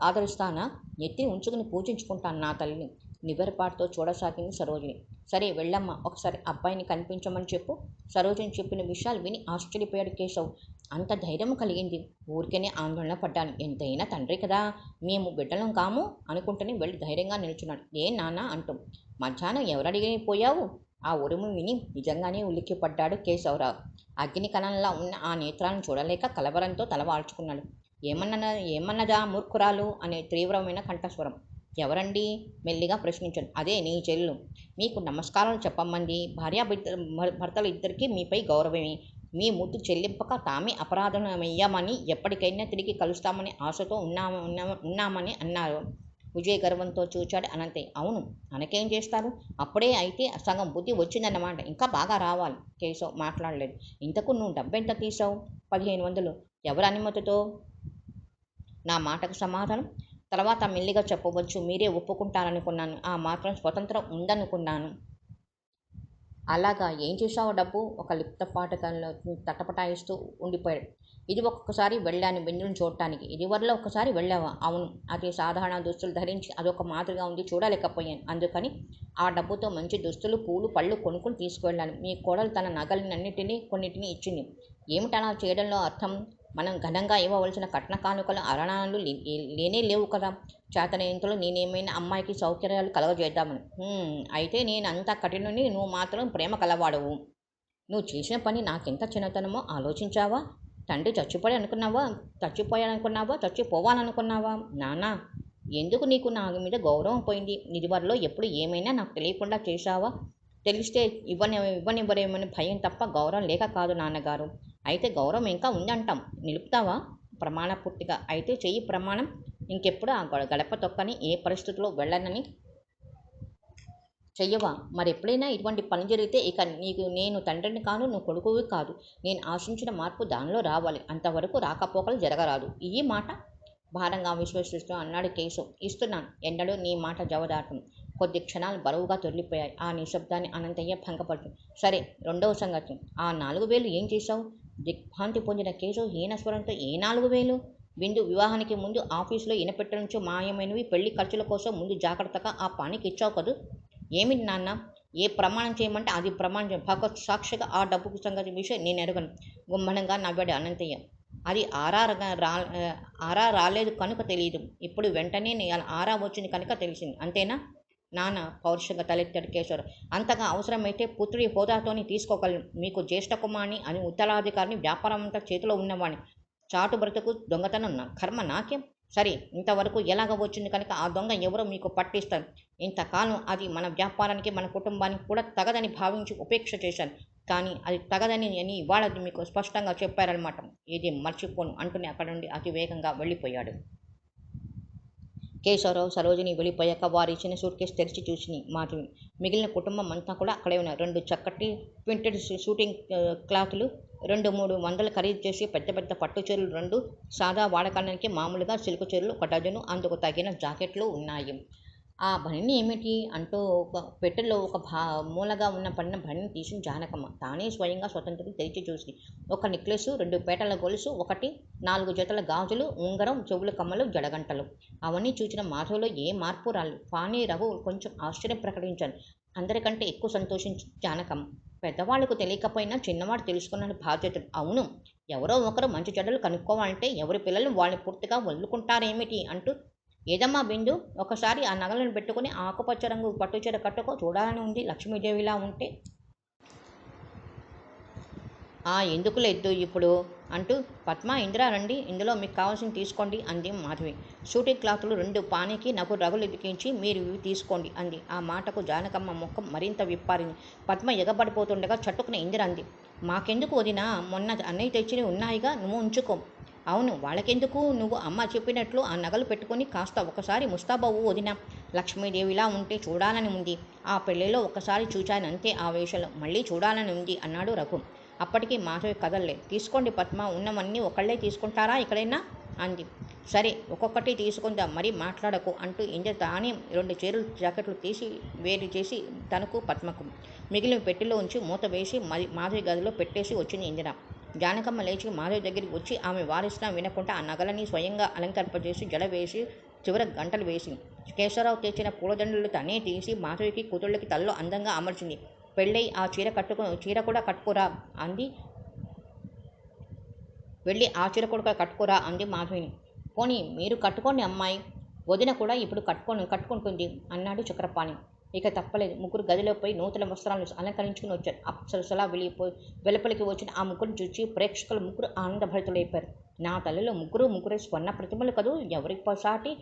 ఆదరిస్తానా? నెత్తిని ఉంచుకుని పూజించుకుంటాను నా తల్లిని. నిబరపాటుతో చూడసాగింది సరోజిని. సరే వెళ్ళమ్మా, ఒకసారి అబ్బాయిని కనిపించమని చెప్పు. సరోజిని చెప్పిన విషయాలు విని ఆశ్చర్యపోయాడు కేశవ్. అంత ధైర్యం కలిగింది. ఊరికేనే ఆందోళన పడ్డాను. ఎంతైనా తండ్రి కదా, మేము బిడ్డలం కాము అనుకుంటూనే వెళ్ళి ధైర్యంగా నిల్చున్నాడు. ఏ నాన్న అంటూ. మధ్యాహ్నం ఎవరడిగిపోయావు? ఆ ఉరుము విని నిజంగానే ఉలిక్కిపడ్డాడు కేశవరావు. అగ్ని కణంలా ఉన్న ఆ నేత్రాలను చూడలేక కలవరంతో తలవాల్చుకున్నాడు. ఏమన్నదా మూర్ఖురాలు అనే తీవ్రమైన కంఠస్వరం. ఎవరండి? మెల్లిగా ప్రశ్నించాడు. అదే నీ చెల్లు. మీకు నమస్కారాలు చెప్పమంది. భర్తలు ఇద్దరికీ మీపై గౌరవమే. మీ ముద్దు చెల్లింపక తామే అపరాధమయ్యామని, ఎప్పటికైనా తిరిగి కలుస్తామని ఆశతో ఉన్నామని అన్నారు. విజయ గర్వంతో చూచాడు అనంతయ్య. అవును, అనకేం చేస్తారు? అప్పుడే అయితే సగం బుద్ధి వచ్చిందన్నమాట. ఇంకా బాగా రావాలి. కేశవ్ మాట్లాడలేదు. ఇంతకు నువ్వు డబ్బెంత తీసావు? 1500. ఎవరి అనుమతితో? నా మాటకు సమాధానం తర్వాత మెల్లిగా చెప్పవచ్చు. మీరే ఒప్పుకుంటారనుకున్నాను. ఆ మాత్రం స్వతంత్రం ఉందనుకున్నాను. అలాగా, ఏం చేశావు డబ్బు? ఒక లిప్తపాటకంలో తటపటాయిస్తూ ఉండిపోయాడు. ఇది ఒక్కొక్కసారి వెళ్ళాను బిందును చూడటానికి. ఇదివరలో ఒక్కసారి వెళ్ళావా? అవును. అతి సాధారణ దుస్తులు ధరించి అదొక మాదిరిగా ఉంది, చూడలేకపోయాను. అందుకని ఆ డబ్బుతో మంచి దుస్తులు, పూలు, పళ్ళు కొనుక్కుని తీసుకువెళ్ళాను. మీ కోడలు తన కొన్నిటిని ఇచ్చింది. ఏమిటలా చేయడంలో అర్థం? మనం ఘనంగా ఇవ్వవలసిన కట్న కానుకలు అరణాలు లేనే లేవు కదా. చేతనైనంతలో నేనేమైనా అమ్మాయికి సౌకర్యాలు కలగజేద్దామని. అయితే నేను అంత కఠినుని, నువ్వు మాత్రం ప్రేమ కలవాడవు. నువ్వు చేసిన పని నాకెంత చిన్నతనమో ఆలోచించావా? తండ్రి చచ్చిపోయాడనుకున్నావా? చచ్చిపోవాలనుకున్నావా? నానా, ఎందుకు నీకు నా మీద గౌరవం పోయింది? ఇదివరలో ఎప్పుడు ఏమైనా నాకు తెలియకుండా చేశావా? తెలిస్తే ఇవ్వనివ్వరేమని భయం తప్ప గౌరవం లేక కాదు నాన్నగారు. అయితే గౌరవం ఇంకా ఉందంటాం. నిలుపుతావా? ప్రమాణపూర్తిగా. అయితే చెయ్యి ప్రమాణం. ఇంకెప్పుడు ఆ గడప తొక్కని, ఏ పరిస్థితుల్లో వెళ్ళనని చెయ్యవా? మరెప్పుడైనా ఇటువంటి పని జరిగితే ఇక నీకు నేను తండ్రిని కాను, నువ్వు కొడుకువి కాదు. నేను ఆశించిన మార్పు దానిలో రావాలి. అంతవరకు రాకపోకలు జరగరాదు. ఈ మాట భారంగా విశ్వసిస్తూ అన్నాడు కేశవ్. ఇస్తున్నాను. ఎన్నడూ నీ మాట జవదాటం. కొద్ది క్షణాలు బరువుగా తొలిపోయాయి. ఆ నిశ్శబ్దాన్ని అనంతయ్య భంగపడుతూ, సరే, రెండవ సంగతి. ఆ 4000 ఏం చేశావు? దిగ్భ్రాంతి పొందిన కేశవ్ హీనస్వరంతో, ఏ 4000? బిందు వివాహానికి ముందు ఆఫీసులో ఇనపెట్ట నుంచి మాయమైనవి, పెళ్లి ఖర్చుల కోసం ముందు జాగ్రత్తగా ఆ పానికి ఇచ్చావు కదూ. ఏమిటి నాన్న? ఏ ప్రమాణం చేయమంటే అది ప్రమాణం. భగవత్ సాక్షిగా ఆ డబ్బుకు సంగతి విషయం నేను ఎరగను. గుమ్మనంగా నవ్వాడు అనంతయ్య. అది ఆరా రాలేదు కనుక తెలియదు. ఇప్పుడు వెంటనే ఆరా వచ్చింది కనుక తెలిసింది. అంతేనా? నాన్న పౌరుషంగా తలెత్తాడు కేశవరావు. అంతగా అవసరమైతే పుత్రుడి హోదాతోని తీసుకోగలను. మీకు జ్యేష్ఠ కుమారుని అని ఉత్తరాధికారిని, వ్యాపారం అంతా చేతిలో ఉన్నవాడిని. చాటు బ్రతుకు దొంగతనం కర్మ నాకేం? సరే, ఇంతవరకు ఎలాగ వచ్చింది కనుక ఆ దొంగ ఎవరో మీకు పట్టిస్తాను. ఇంతకాలం అది మన వ్యాపారానికి, మన కుటుంబానికి కూడా తగదని భావించి ఉపేక్ష చేశాను. కానీ అది తగదని ఇవాళ మీకు స్పష్టంగా చెప్పారనమాట. ఇది మర్చిపోను అంటూనే అక్కడ నుండి అతి వేగంగా వెళ్ళిపోయాడు. కేశవరావు, సరోజిని వెళ్ళిపోయాక వారి ఇచ్చిన సూట్ కేసు తెరిచి చూసింది మాధవి. మిగిలిన కుటుంబం అంతా కూడా అక్కడే ఉన్నారు. 2 చక్కటి ప్రింటెడ్ షూటింగ్ క్లాతులు, 200-300 ఖరీదు చేసి పెద్ద పెద్ద పట్టు చీరలు 2, సాదా వాడకానికి మామూలుగా సిల్క్ చీరలు 1 డజను, అందుకు తగిన జాకెట్లు ఉన్నాయి. ఆ బనిని ఏమిటి? అంటూ ఒక పెట్టెలో ఒక మూలగా పడిన బనిని తీసి జానకమ్మ తానే స్వయంగా స్వతంత్రం తెరిచి చూసి, ఒక నెక్లెస్, 2 పేటల గొలుసు, 4 జతల గాజులు, ఉంగరం, చెవుల కమ్మలు, జడగంటలు. అవన్నీ చూసిన మాధవ్లో ఏ మార్పు రాలేదు. కానీ రఘు కొంచెం ఆశ్చర్యం ప్రకటించాను. అందరికంటే ఎక్కువ సంతోషించి జానకమ్మ. పెద్దవాళ్లకు తెలియకపోయినా చిన్నవాడు తెలుసుకున్న బాధ్యతలు. అవును, ఎవరో ఒకరు మంచి చెడ్డలు కనుక్కోవాలంటే ఎవరి పిల్లలు వాళ్ళని పూర్తిగా వదులుకుంటారేమిటి అంటూ, ఏదమ్మా బిందు, ఒకసారి ఆ నగలను పెట్టుకుని ఆకుపచ్చ రంగు పట్టుచీర కట్టుకో, చూడాలని ఉంది లక్ష్మీదేవిలా ఉంటే. ఎందుకు లేదు ఇప్పుడు అంటూ, పద్మ, ఇందిరా రండి, ఇందులో మీకు కావాల్సింది తీసుకోండి అంది మాధవి. షూటింగ్ క్లాతులు 2 పానీకి రగులు ఎదికించి మీరు ఇవి తీసుకోండి అంది. ఆ మాటకు జానకమ్మ ముఖం మరింత విప్పారింది. పద్మ ఎగబడిపోతుండగా చట్టుకుని ఇందిర అంది, మాకెందుకు వదినా, మొన్న అన్నయ్య తెచ్చి ఉన్నాయిగా, నువ్వు ఉంచుకో. అవును, వాళ్ళకెందుకు? నువ్వు అమ్మ చెప్పినట్లు ఆ నగలు పెట్టుకుని కాస్త ఒకసారి ముస్తాబవ్వు వదినా. లక్ష్మీదేవిలా ఉంటే చూడాలని ఉంది. ఆ పెళ్లిలో ఒకసారి చూచానంతే ఆ వేషంలో, మళ్ళీ చూడాలని ఉంది అన్నాడు రఘు. అప్పటికి మాధవి కదలలే. తీసుకోండి పద్మ, ఉన్నవన్నీ ఒకళ్ళే తీసుకుంటారా ఎక్కడైనా అంది. సరే, ఒక్కొక్కటి తీసుకుందాం, మరీ మాట్లాడకు అంటూ ఇందిర తానే 2 చీరలు జాకెట్లు తీసి వేరు చేసి తనకు, పద్మకు మిగిలిన పెట్టెలో ఉంచి మూత వేసి మాధవి గదిలో పెట్టేసి వచ్చింది ఇందిర. జానకమ్మ లేచి మాధవి దగ్గరికి వచ్చి ఆమె వారిస్తున్నా వినకుండా ఆ నగలని స్వయంగా అలంకరింపజేసి జడ వేసి చివర గంటలు వేసి కేశవరావు తెచ్చిన పూలదండలు తనే తీసి మాధవికి, కూతుళ్ళకి తలలో అందంగా అమర్చింది. పెళ్ళై ఆ చీర కూడా కట్టుకురా అంది. వెళ్ళి ఆ చీర కూడా కట్టుకురా అంది మాధవిని. పోనీ మీరు కట్టుకోండి అమ్మాయి, వదిన కూడా ఇప్పుడు కట్టుకుంటుంది అన్నాడు చక్రపాణి. ఇక తప్పలేదు. ముగ్గురు గదిలో పోయి నూతన వస్త్రాలను అలంకరించుకుని వచ్చారు. అప్సరసలా వెలుపలికి వచ్చిన ఆ ముగ్గురిని చూసి ప్రేక్షకులు ముగ్గురు ఆనందభరితులైపోయారు. నా తల్లిలో ముగ్గురే స్వర్ణ ప్రతిమలు కదూ, ఎవరికి సాటి?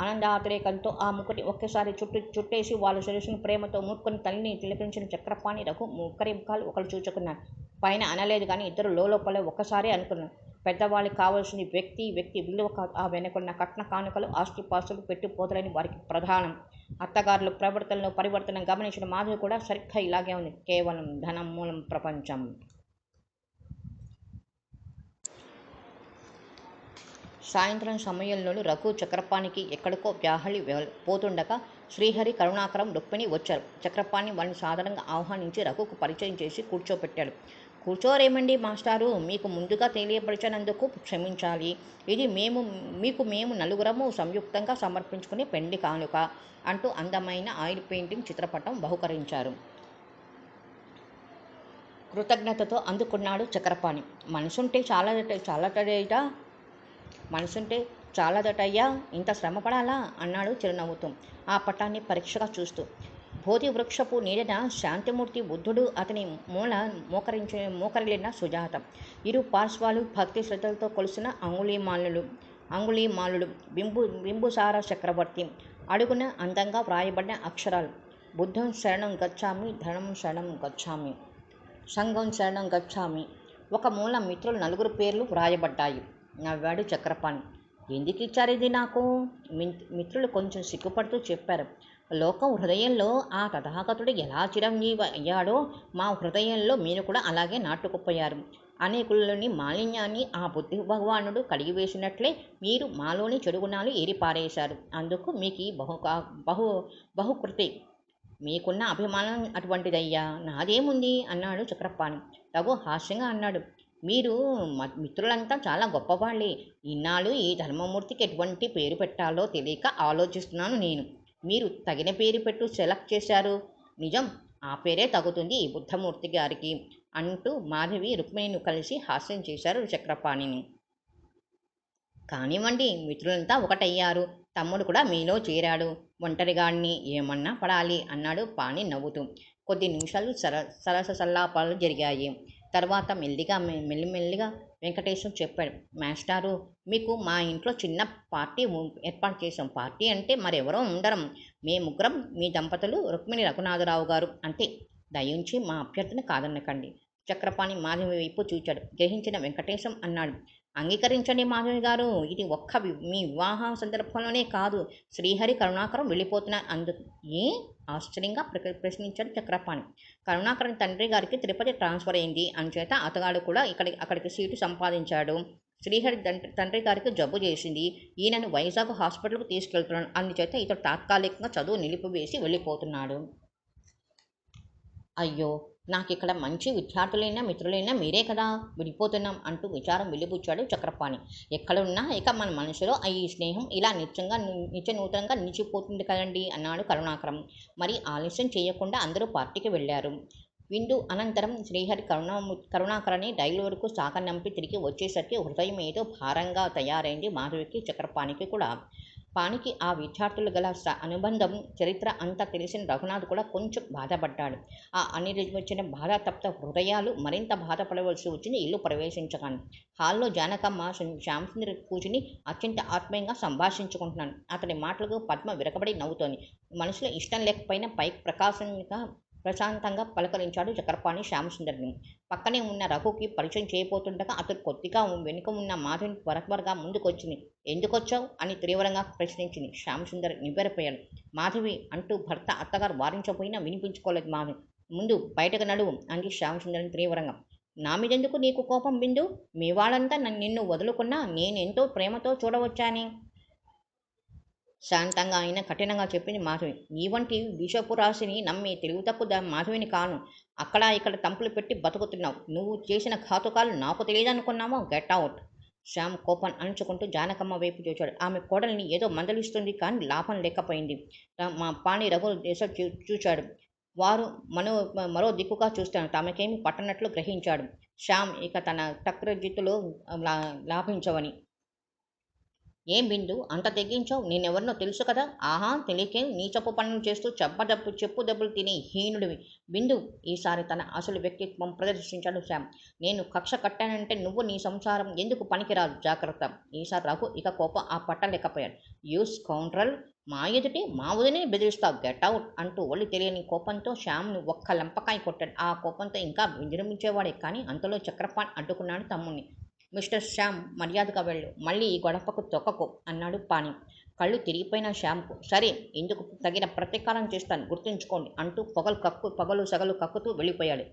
ఆనందాతిరేకంతో ఆ ముగ్గురిని ఒకేసారి చుట్టేసి వాళ్ళ శిరస్సును ప్రేమతో ముట్టుకుని తల్లిని తిలకించిన చక్రపాణి, రఘు ముక్కరి ముఖాలు ఒకరు చూచుకున్నారు. పైన అనలేదు కానీ ఇద్దరు లోపలే ఒక్కసారి అనుకున్నారు. పెద్దవాళ్ళకి కావాల్సింది వ్యక్తి విలువ కాదు, ఆ వెనుకున్న కట్న కానుకలు, ఆస్తిపాస్తులు, పెట్టుపోతలని వారికి ప్రధానం. అత్తగారుల ప్రవర్తనలో పరివర్తన గమనించిన మాధవి కూడా సరిగ్గా ఇలాగే ఉంది. కేవలం ధనం మూలం ప్రపంచం. సాయంత్రం సమయంలోనూ రఘు చక్రపాణికి ఎక్కడికో వ్యాహళి పోతుండగా శ్రీహరి, కరుణాకరం, రుక్మిణి వచ్చారు. చక్రపాణి వాళ్ళని సాధారణంగా ఆహ్వానించి రఘుకు పరిచయం చేసి కూర్చోపెట్టాడు. కూర్చోరేమండి మాస్టారు, మీకు ముందుగా తెలియపరిచినందుకు క్షమించాలి. ఇది మేము నలుగురము సంయుక్తంగా సమర్పించుకునే పెండ్లి కానుక అంటూ అందమైన ఆయిల్ పెయింటింగ్ చిత్రపటం బహుకరించారు. కృతజ్ఞతతో అందుకున్నాడు చక్రపాణి. మనసుంటే చాలదటయ్యా, ఇంత శ్రమపడాలా అన్నాడు చిరునవ్వుతూ ఆ పటాన్ని పరీక్షగా చూస్తూ. బోధి వృక్షపు నీడన శాంతిమూర్తి బుద్ధుడు, అతని మోకరిల్లిన సుజాత, ఇరు పార్శ్వాలు భక్తి శ్రద్ధలతో కొలిసిన అంగుళీమాలలు, అంగుళీమాలుడు, బింబుసార చక్రవర్తి. అడుగున అందంగా వ్రాయబడిన అక్షరాలు: బుద్ధం శరణం గచ్ఛామి, ధర్మం శరణం గచ్ఛామి, సంఘం శరణం గచ్ఛామి. ఒక మూల మిత్రులు నలుగురు పేర్లు వ్రాయబడ్డాయి. నవ్వాడు చక్రపాణి. ఎందుకు ఇచ్చారు ఇది నాకు? మిత్రులు కొంచెం సిగ్గుపడుతూ చెప్పారు. లోకం హృదయంలో ఆ తథాగతుడు ఎలా చిరంజీవి అయ్యాడో మా హృదయంలో మీరు కూడా అలాగే నాటుకుపోయారు. అనేకులని మాలిన్యాన్ని ఆ బుద్ధి భగవానుడు కడిగివేసినట్లే మీరు మాలోని చెడు గుణాలు ఏరిపారేశారు. అందుకు మీకు ఈ బహుకృతి. మీకున్న అభిమానం అటువంటిదయ్యా, నాదేముంది అన్నాడు చక్రపాణి. రఘు హాస్యంగా అన్నాడు. మీరు మిత్రులంతా చాలా గొప్పవాళ్ళే. ఇన్నాళ్ళు ఈ ధర్మమూర్తికి ఎటువంటి పేరు పెట్టాలో తెలియక ఆలోచిస్తున్నాను నేను. మీరు తగిన పేరు పెట్టు సెలెక్ట్ చేశారు. నిజం, ఆ పేరే తగుతుంది ఈ బుద్ధమూర్తి గారికి అంటూ మాధవి రుక్మిణిని కలిసి హాస్యం చేశారు చక్రపాణిని. కానివ్వండి, మిత్రులంతా ఒకటయ్యారు. తమ్ముడు కూడా మీలో చేరాడు. ఒంటరిగాడిని ఏమన్నా పడాలి అన్నాడు పాణి నవ్వుతూ. కొద్ది నిమిషాలు సరస సల్లాపాలు జరిగాయి. తర్వాత మెల్లిమెల్లిగా వెంకటేశం చెప్పాడు. మాస్టారు, మీకు మా ఇంట్లో చిన్న పార్టీ ఏర్పాటు చేశాం. పార్టీ అంటే మరెవరో ఉండరం. ముగ్గురం, మీ దంపతులు, రుక్మిణి రఘునాథరావు గారు అంతే. దయించి మా అభ్యర్థన కాదనకండి. చక్రపాణి మాధవి వైపు చూచాడు. గ్రహించిన వెంకటేశం అన్నాడు. అంగీకరించండి మాధవి గారు. ఇది మీ వివాహ సందర్భంలోనే కాదు. శ్రీహరి కరుణాకరం వెళ్ళిపోతున్నారు అందుకు. ఆశ్చర్యంగా ప్రశ్నించాడు చక్రపాణి. కరుణాకరం తండ్రి గారికి తిరుపతి ట్రాన్స్ఫర్ అయింది. అంచేత అతగాడు కూడా అక్కడికి సీటు సంపాదించాడు. శ్రీహరి తండ్రి గారికి జబ్బు చేసింది. ఈయనను వైజాగ్ హాస్పిటల్కు తీసుకెళ్తున్నాడు. అందుచేత ఇతడు తాత్కాలికంగా చదువు నిలిపివేసి వెళ్ళిపోతున్నాడు. అయ్యో, నాకిక్కడ మంచి విద్యార్థులైనా మిత్రులైనా మీరే కదా, విడిపోతున్నాం అంటూ విచారం వెలిబుచ్చాడు చక్రపాణి. ఎక్కడున్నా ఇక మన మనసులో ఈ స్నేహం ఇలా నిత్యనూతనంగా నిలిచిపోతుంది కదండి అన్నాడు కరుణాకరం. మరి ఆలస్యం చేయకుండా అందరూ పార్టీకి వెళ్ళారు. విందు అనంతరం శ్రీహరి కరుణాకరని రైలు వరకు సాగనంపి తిరిగి వచ్చేసరికి హృదయం ఏదో భారంగా తయారైంది మాధవికి, చక్రపాణికి కూడా. పానికి ఆ విద్యార్థులు గల అనుబంధం చరిత్ర అంతా తెలిసిన రఘునాథ్ కూడా కొంచెం బాధపడ్డాడు. ఆ అనిర్వచన బాధాతప్త హృదయాలు మరింత బాధపడవలసి వచ్చింది ఇల్లు ప్రవేశించగానే. హాల్లో జానకమ్మ శ్యామసుందరి కూర్చుని అత్యంత ఆత్మీయంగా సంభాషించుకుంటున్నాను. అతని మాటలకు పద్మ విరకబడి నవ్వుతోంది. మనసులో ఇష్టం లేకపోయినా పైకి ప్రశాంతంగా పలకరించాడు చక్రపాణి శ్యామసుందరిని. పక్కనే ఉన్న రఘుకి పరిచయం చేయబోతుండగా అతడు కొద్దిగా వెనుక ఉన్న మాధవిని త్వరగా ముందుకొచ్చింది. ఎందుకొచ్చావు అని తీవ్రంగా ప్రశ్నించింది. శ్యామసుందరి నివ్వెరపోయాడు. మాధవి అంటూ భర్త అత్తగారు వారించబోయినా వినిపించుకోలేదు మాధవి. ముందు బయటకు నడువు అంది శ్యామసుందరిని తీవ్రంగా. నా మీదెందుకు నీకు కోపం బిందు? మీ వాళ్ళంతా నిన్ను వదులుకున్నా నేనెంతో ప్రేమతో చూడవచ్చాని. శాంతంగా అయినా కఠినంగా చెప్పింది మాధవి. నీ వంటి విషపు రాశిని నమ్మి తెలివి తక్కువ మాధవిని కాను. అక్కడ ఇక్కడ తంపులు పెట్టి బతుకుతున్నావు. నువ్వు చేసిన ఘాతుకాలు నాకు తెలియదనుకున్నావో? Get out. శ్యామ్ కోపం అణుచుకుంటూ జానకమ్మ వైపు చూచాడు. ఆమె కోడల్ని ఏదో మందలిస్తుంది కానీ లాభం లేకపోయింది. మా పాణి రఘు దేశ చూచాడు. వారు మరో దిక్కుగా చూస్తాను. తమకేమి పట్టనట్లు గ్రహించాడు. శ్యామ్ ఇక తన టక్రజిత్తులో లాభించవని. ఏం బిందు అంత తెగించావు? నేనెవరినో తెలుసు కదా. ఆహా, తెలియకే నీచపు పనులు చేస్తూ చెప్పు దెబ్బలు తినే హీనుడివి. బిందు ఈసారి తన అసలు వ్యక్తిత్వం ప్రదర్శించాడు శ్యామ్. నేను కక్ష కట్టానంటే నువ్వు నీ సంసారం ఎందుకు పనికిరాదు. జాగ్రత్త. ఈసారి రఘు ఇక కోపం పట్టలేకపోయాడు. యూస్ కౌంట్రల్, మా ఎదుటే మా వదినే బెదిరిస్తావు. గెట్ అవుట్ అంటూ ఒళ్ళు తెలియని కోపంతో శ్యామ్ను ఒక్క లంపకాయ కొట్టాడు. ఆ కోపంతో ఇంకా విజృంభించేవాడే కానీ అంతలో చక్రపాణి అడ్డుకున్నాడు తమ్ముణ్ణి. మిస్టర్ శ్యామ్, మర్యాదగా వెళ్ళు. మళ్ళీ ఈ గొడవకు తొక్కకు అన్నాడు పాణి. కళ్ళు తిరిగిపోయిన శ్యామ్కు. సరే, ఇందుకు తగిన ప్రతీకారం చేస్తాను, గుర్తుంచుకోండి అంటూ పగలు సగలు కక్కుతూ వెళ్ళిపోయాడు.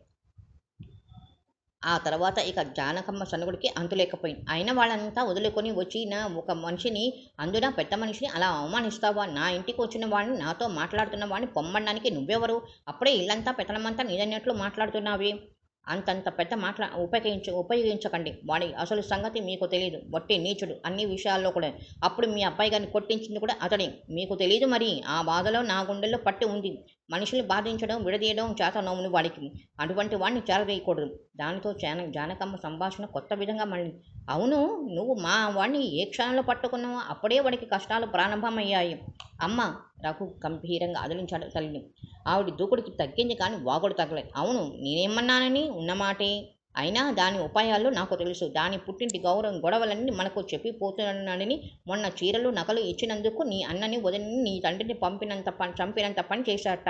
ఆ తర్వాత ఇక జానకమ్మ సనుగుడికి అంతులేకపోయింది. అయిన వాళ్ళంతా వదులుకొని వచ్చిన ఒక మనిషిని, అందున పెద్ద మనిషిని అలా అవమానిస్తావా? నా ఇంటికి వచ్చిన వాడిని, నాతో మాట్లాడుతున్న వాడిని పొమ్మడానికి నువ్వెవరు? అప్పుడే ఇల్లంతా పెత్తనమంతా నీదన్నట్లు మాట్లాడుతున్నావే. అంతంత పెద్ద ఉపయోగించకండి. వాడి అసలు సంగతి మీకు తెలియదు. వట్టి నీచుడు అన్ని విషయాల్లో కూడా. అప్పుడు మీ అబ్బాయి గారిని కొట్టించింది కూడా అతడే. మీకు తెలియదు మరి. ఆ బాధలో నా గుండెల్లో పట్టి ఉంది. మనుషుల్ని బాధించడం, విడదీయడం చేతనవును వాడికి. అటువంటి వాడిని చేరవేయకూడదు. దానితో జానకమ్మ సంభాషణ కొత్త విధంగా మళ్ళీ. అవును, నువ్వు మా వాడిని ఏ క్షణంలో పట్టుకున్నావో అప్పుడే వాడికి కష్టాలు ప్రారంభమయ్యాయి. అమ్మ, రఘు గంభీరంగా అదిలించాడు తల్లిని. ఆవిడ దూకుడికి తగ్గింది కానీ వాగుడు తగ్గలేదు. అవును, నేనేమన్నానని? ఉన్నమాటే. అయినా దాని ఉపాయాలు నాకు తెలుసు. దాని పుట్టింటి గొడవలన్నీ మనకు చెప్పిపోతున్నాడని మొన్న చీరలు నగలు ఇచ్చినందుకు నీ అన్నని వదిలిని నీ తండ్రిని చంపినంత పని చేశాట.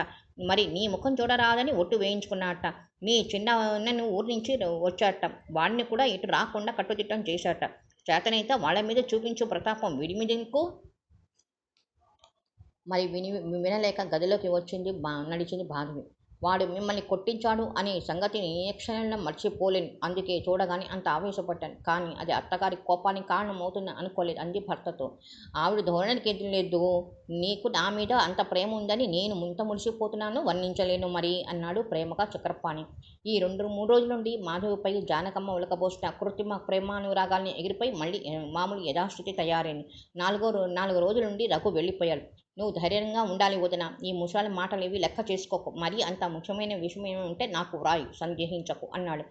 మరి నీ ముఖం చూడరాదని ఒట్టు వేయించుకున్నాట. నీ చిన్న అన్నను ఊరి నుంచి వచ్చాట. వాడిని కూడా ఇటు రాకుండా కట్టుదిట్టం చేశాట. చేతనైతే వాళ్ళ మీద చూపించు ప్రతాపం వీడి మీద ఇంకో. మరి వినలేక గదిలోకి నడిచింది భారవి. వాడు మిమ్మల్ని కొట్టించాడు అనే సంగతిని ఏ క్షణంలో మర్చిపోలేను. అందుకే చూడగానే అంత ఆవేశపడ్డాను. కానీ అది అత్తగారి కోపానికి కారణం అవుతుందని అనుకోలేదు అంది భర్తతో. ఆవిడ ధోరణికి లేదు. నీకు నా మీద అంత ప్రేమ ఉందని నేను ఇంత మురిసిపోతున్నాను వర్ణించలేను మరి అన్నాడు ప్రేమగా చక్రపాణి. ఈ 2-3 రోజుల నుండి మాధవిపై జానకమ్మ ఉలకబోసిన కృత్రిమ ప్రేమానురాగాల్ని ఎగిరిపోయి మళ్ళీ మామూలు యథాస్థితి తయారైంది. 4 రోజుల నుండి రఘు వెళ్ళిపోయాడు. నువ్వు ధైర్యంగా ఉండాలి వదిన. ఈ ముసలి మాటలేవి లెక్క చేసుకోకు. మరీ అంత ముఖ్యమైన విషయం ఉంటే నాకు వ్రాయి, సందేహించకు అన్నాడు.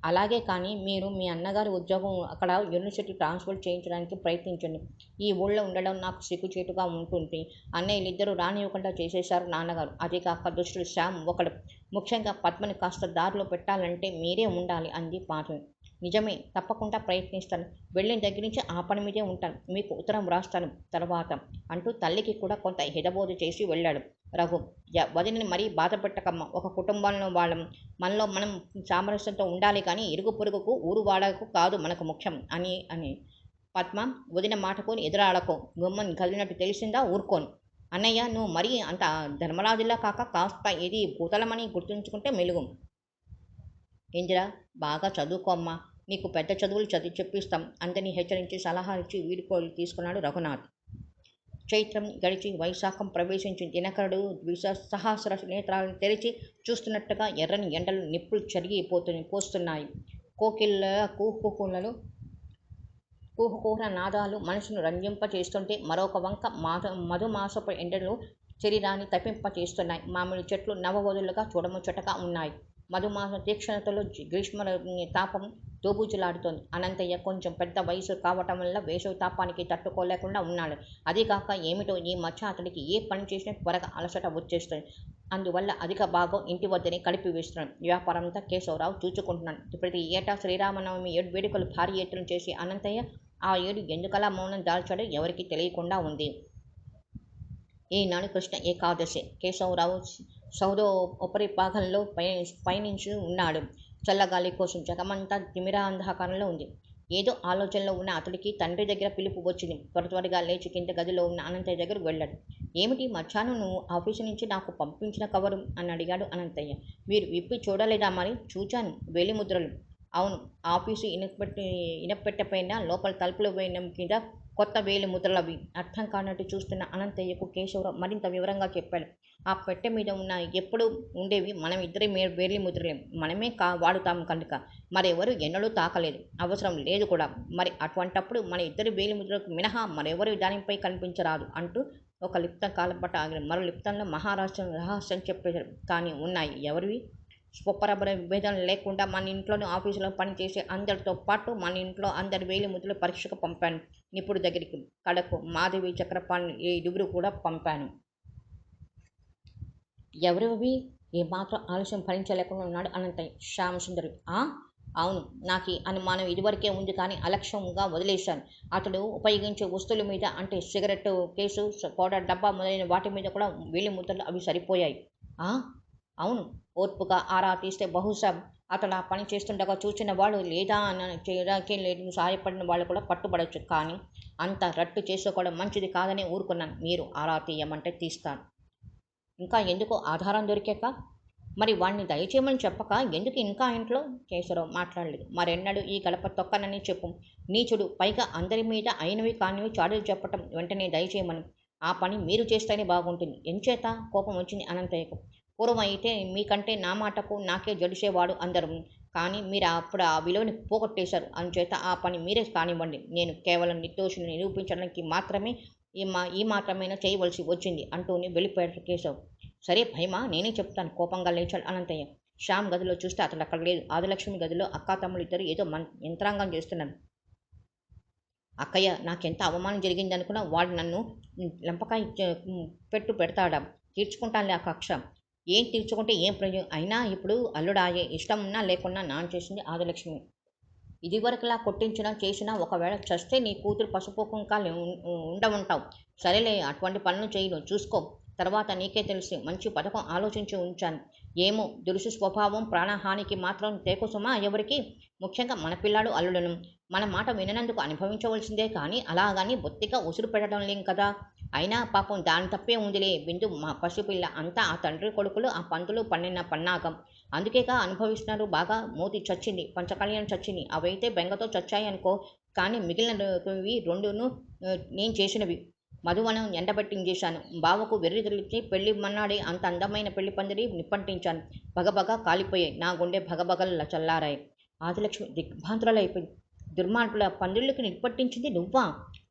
అలాగే కానీ మీరు మీ అన్నగారి ఉద్యోగం అక్కడ యూనివర్సిటీ ట్రాన్స్ఫర్ చేయించడానికి ప్రయత్నించండి. ఈ ఊళ్ళో ఉండడం నాకు సిగ్గుచేటుగా ఉంటుంది. అన్నయ్యలిద్దరూ రానివ్వకుండా చేసేశారు నాన్నగారు. అదే కాక దుష్టుడు శ్యామ్ ఒకడు. ముఖ్యంగా పద్మని కాస్త దారిలో పెట్టాలంటే మీరే ఉండాలి అంది మాధవి. నిజమే, తప్పకుండా ప్రయత్నిస్తాను. వెళ్ళిన దగ్గర నుంచి ఆ పని మీదే ఉంటాను. మీకు ఉత్తరం వ్రాస్తాను తర్వాత అంటూ తల్లికి కూడా కొంత హితబోధ చేసి వెళ్ళాడు రఘు. వదినని మరీ బాధ పెట్టకమ్మ. ఒక కుటుంబంలో వాళ్ళం. మనలో మనం సామరస్యంతో ఉండాలి కానీ ఇరుగు పొరుగుకు ఊరు వాడకు కాదు మనకు ముఖ్యం అని పద్మ వదిన మాటకు ఎదురాడకు. గుమ్మని కదిలినట్టు తెలిసిందా ఊరుకోను. అన్నయ్య నువ్వు మరీ అంత ధర్మరాజులా కాక కాస్త ఏది భూతలమని గుర్తుంచుకుంటే మెలుగు. ఇందిరా బాగా చదువుకోమ్మా. నీకు పెద్ద చదువులు చెప్పిస్తాం అందరినీ హెచ్చరించి సలహా ఇచ్చి వీడుకోలు తీసుకున్నాడు రఘునాథ్. చైత్రం గడిచి వైశాఖం ప్రవేశించి దినకరుడు సహస్ర నేత్రాలను తెరిచి చూస్తున్నట్టుగా ఎర్రని ఎండలు నిప్పులు పోస్తున్నాయి. కోకిళ్ళ కూహుకూహ నాదాలు మనసును రంజింప చేస్తుంటే మరొక వంక మధుమాసపు ఎండలు శరీరాన్ని తప్పింప చేస్తున్నాయి. మామిడి చెట్లు నవవధులుగా చూడముచ్చటగా ఉన్నాయి. మధుమాస తీక్షణతలో గ్రీష్మ తాపం దోబూచులాడుతోంది. అనంతయ్య కొంచెం పెద్ద వయసు కావటం వల్ల వేసవి తాపానికి తట్టుకోలేకుండా ఉన్నాడు. అదీకాక ఏమిటో ఈ మధ్య అతడికి ఏ పని చేసినా త్వరగా అలసట వచ్చేస్తుంది. అందువల్ల అధిక భాగం ఇంటి వద్దనే వేస్తున్నాడు. వ్యాపారంతా కేశవరావు చూచుకుంటున్నాడు. ప్రతి ఏటా శ్రీరామనవమి వేడుకలు భారీ ఎత్తున చేసి అనంతయ్య ఆ ఏడు ఎందుకలా మౌనం దాల్చాడో ఎవరికీ తెలియకుండా ఉంది. ఈనాడు కృష్ణ ఏకాదశి. కేశవరావు సౌద ఉపరిభాగంలో పయనించి ఉన్నాడు. చల్లగాలి కోసం జగమంతా తిమిరాంధకారంలో ఉంది. ఏదో ఆలోచనలో ఉన్న అతడికి తండ్రి దగ్గర పిలుపు వచ్చింది. త్వరగా లేచి కింద గదిలో ఉన్న అనంతయ్య దగ్గరకు వెళ్ళాడు. ఏమిటి మధ్యాహ్నం నువ్వు ఆఫీసు నుంచి నాకు పంపించిన కవరు అని అడిగాడు అనంతయ్య. మీరు విప్పి చూడలేదా మరి? చూచాను. వేలిముద్రలు. అవును, ఆఫీసు ఇనపెట్టపైన లోపల తలుపులు వేయడం కింద కొత్త వేలిముద్రలవి. అర్థం కానట్టు చూస్తున్న అనంతయ్యకు కేశవరావు మరింత వివరంగా చెప్పాడు. ఆ పెట్టె మీద ఉన్న ఎప్పుడు ఉండేవి మనం ఇద్దరి వేలిముద్రలే. మనమే వాడుతాం కనుక మరెవరు ఎన్నడూ తాకలేదు, అవసరం లేదు కూడా. మరి అటువంటప్పుడు మన ఇద్దరి వేలిముద్రలకు మినహా మరెవరు దానిపై కనిపించరాదు అంటూ ఒక లిప్తం కాలపట్ట ఆగిన మరో లిప్తంలో రహస్యం చెప్పేశారు. కానీ ఉన్నాయి. ఎవరివి? స్వపరబర విభేదం లేకుండా మన ఇంట్లోని ఆఫీసులో పనిచేసే అందరితో పాటు మన ఇంట్లో అందరి వేలిముద్రలు పరీక్షకు పంపాను. నిపుణుడి దగ్గరికి, కడకు, మాధవి, చక్రపాణి ఇరువురు కూడా పంపాను. ఎవరివి? ఏమాత్రం ఆలస్యం భరించలేకుండా ఉన్నాడు అనంతయ్య. శ్యామసుందరి. అవును, నాకు అనుమానం ఇదివరకే ఉంది కానీ అలక్ష్యంగా వదిలేశాను. అతడు ఉపయోగించే వస్తువుల మీద అంటే సిగరెట్ కేసు, పౌడర్ డబ్బా మొదలైన వాటి మీద కూడా వేలిముద్రలు అవి సరిపోయాయి. అవును, ఓర్పుగా ఆరా తీస్తే బహుశా అతడు ఆ పని చేస్తుండగా చూసిన వాళ్ళు లేదా చేయడానికి లేదు సహాయపడిన వాళ్ళు కూడా పట్టుబడవచ్చు. కానీ అంత రట్టు చేసుకోవడం మంచిది కాదని ఊరుకున్నాను. మీరు ఆరా తీయమంటే తీస్తాను. ఇంకా ఎందుకు? ఆధారం దొరికాక. మరి వాడిని దయచేయమని చెప్పక ఎందుకు ఇంకా ఇంట్లో? కేశవరావు మాట్లాడలేదు. మరెన్నడూ ఈ గడప తొక్కనని చెప్పు. నీచుడు, పైగా అందరి మీద అయినవి కానివి చాడులు చెప్పటం. వెంటనే దయచేయమని. ఆ పని మీరు చేస్తేనే బాగుంటుంది. ఎంచేత? కోపం వచ్చింది అనంతయ్యకు. పూర్వం అయితే మీకంటే నా మాటకు నాకే జడిసేవాడు అందరూ. కానీ మీరు అప్పుడు ఆ విలువని పోగొట్టేశారు. అందుచేత ఆ పని మీరే కానివ్వండి. నేను కేవలం నిర్దోషిని నిరూపించడానికి మాత్రమే ఈ మాత్రమైనా చేయవలసి వచ్చింది అంటూనే వెళ్ళిపోయాడు కేశవ్. సరే భయమా, నేనే చెప్తాను కోపంగా లేచాడు అనంతయ్య. శ్యామ్ గదిలో చూస్తే అతడు అక్కడ లేదు. ఆదిలక్ష్మి గదిలో అక్కా తమ్ముడు ఇద్దరు ఏదో యంత్రాంగం చేస్తున్నారు. అక్కయ్య, నాకెంత అవమానం జరిగిందనుకున్నా వాడు నన్ను లెంపకాయ పెడతాడా? తీర్చుకుంటానులే ఆ కక్ష. ఏం తీర్చుకుంటే ఏం ప్రయోజనం? అయినా ఇప్పుడు అల్లుడాయే, ఇష్టం ఉన్నా లేకున్నా నాన్న చేసింది ఆదిలక్ష్మి. ఇదివరకులా కొట్టించినా చేసినా ఒకవేళ చస్తే నీ కూతురు పసుపు కుంకాలు ఉండవుంటావు. సరేలే, అటువంటి పనులు చేయను, చూసుకో. తర్వాత నీకే తెలిసి మంచి పథకం ఆలోచించి ఉంచాను. ఏమో, దురుసు స్వభావం ప్రాణహానికి మాత్రం తేకు సుమా ఎవరికి. ముఖ్యంగా మన పిల్లాడు అల్లుడను. మన మాట విననందుకు అనుభవించవలసిందే కానీ అలాగని బొత్తిగా ఉసురు పెట్టడం లేం కదా. అయినా పాపం దాని తప్పే ఉందిలే. బిందు మా పసిపిల్ల, అంతా ఆ తండ్రి కొడుకులు ఆ పంతులు పన్నిన పన్నాగం. అందుకేగా అనుభవిస్తున్నారు బాగా. మోతి చచ్చింది, పంచకళ్యాణ్ చచ్చింది, అవైతే బెంగతో చచ్చాయనుకో. కానీ మిగిలినవి రెండును నేను చేసినవి. మధువనం ఎండబెట్టించేశాను. బావకు వెర్రి తెలిచి పెళ్లి మన్నాడే అంత అందమైన పెళ్లి పందిరి నిప్పంటించాను. బగబగా కాలిపోయాయి. నా గుండె భగభగల్లా చల్లారాయి. ఆదిలక్ష్మి దిగ్భ్రాంతురాలైపోయింది. దుర్మార్గుల పందిళ్ళకి నిప్పట్టించింది నువ్వా?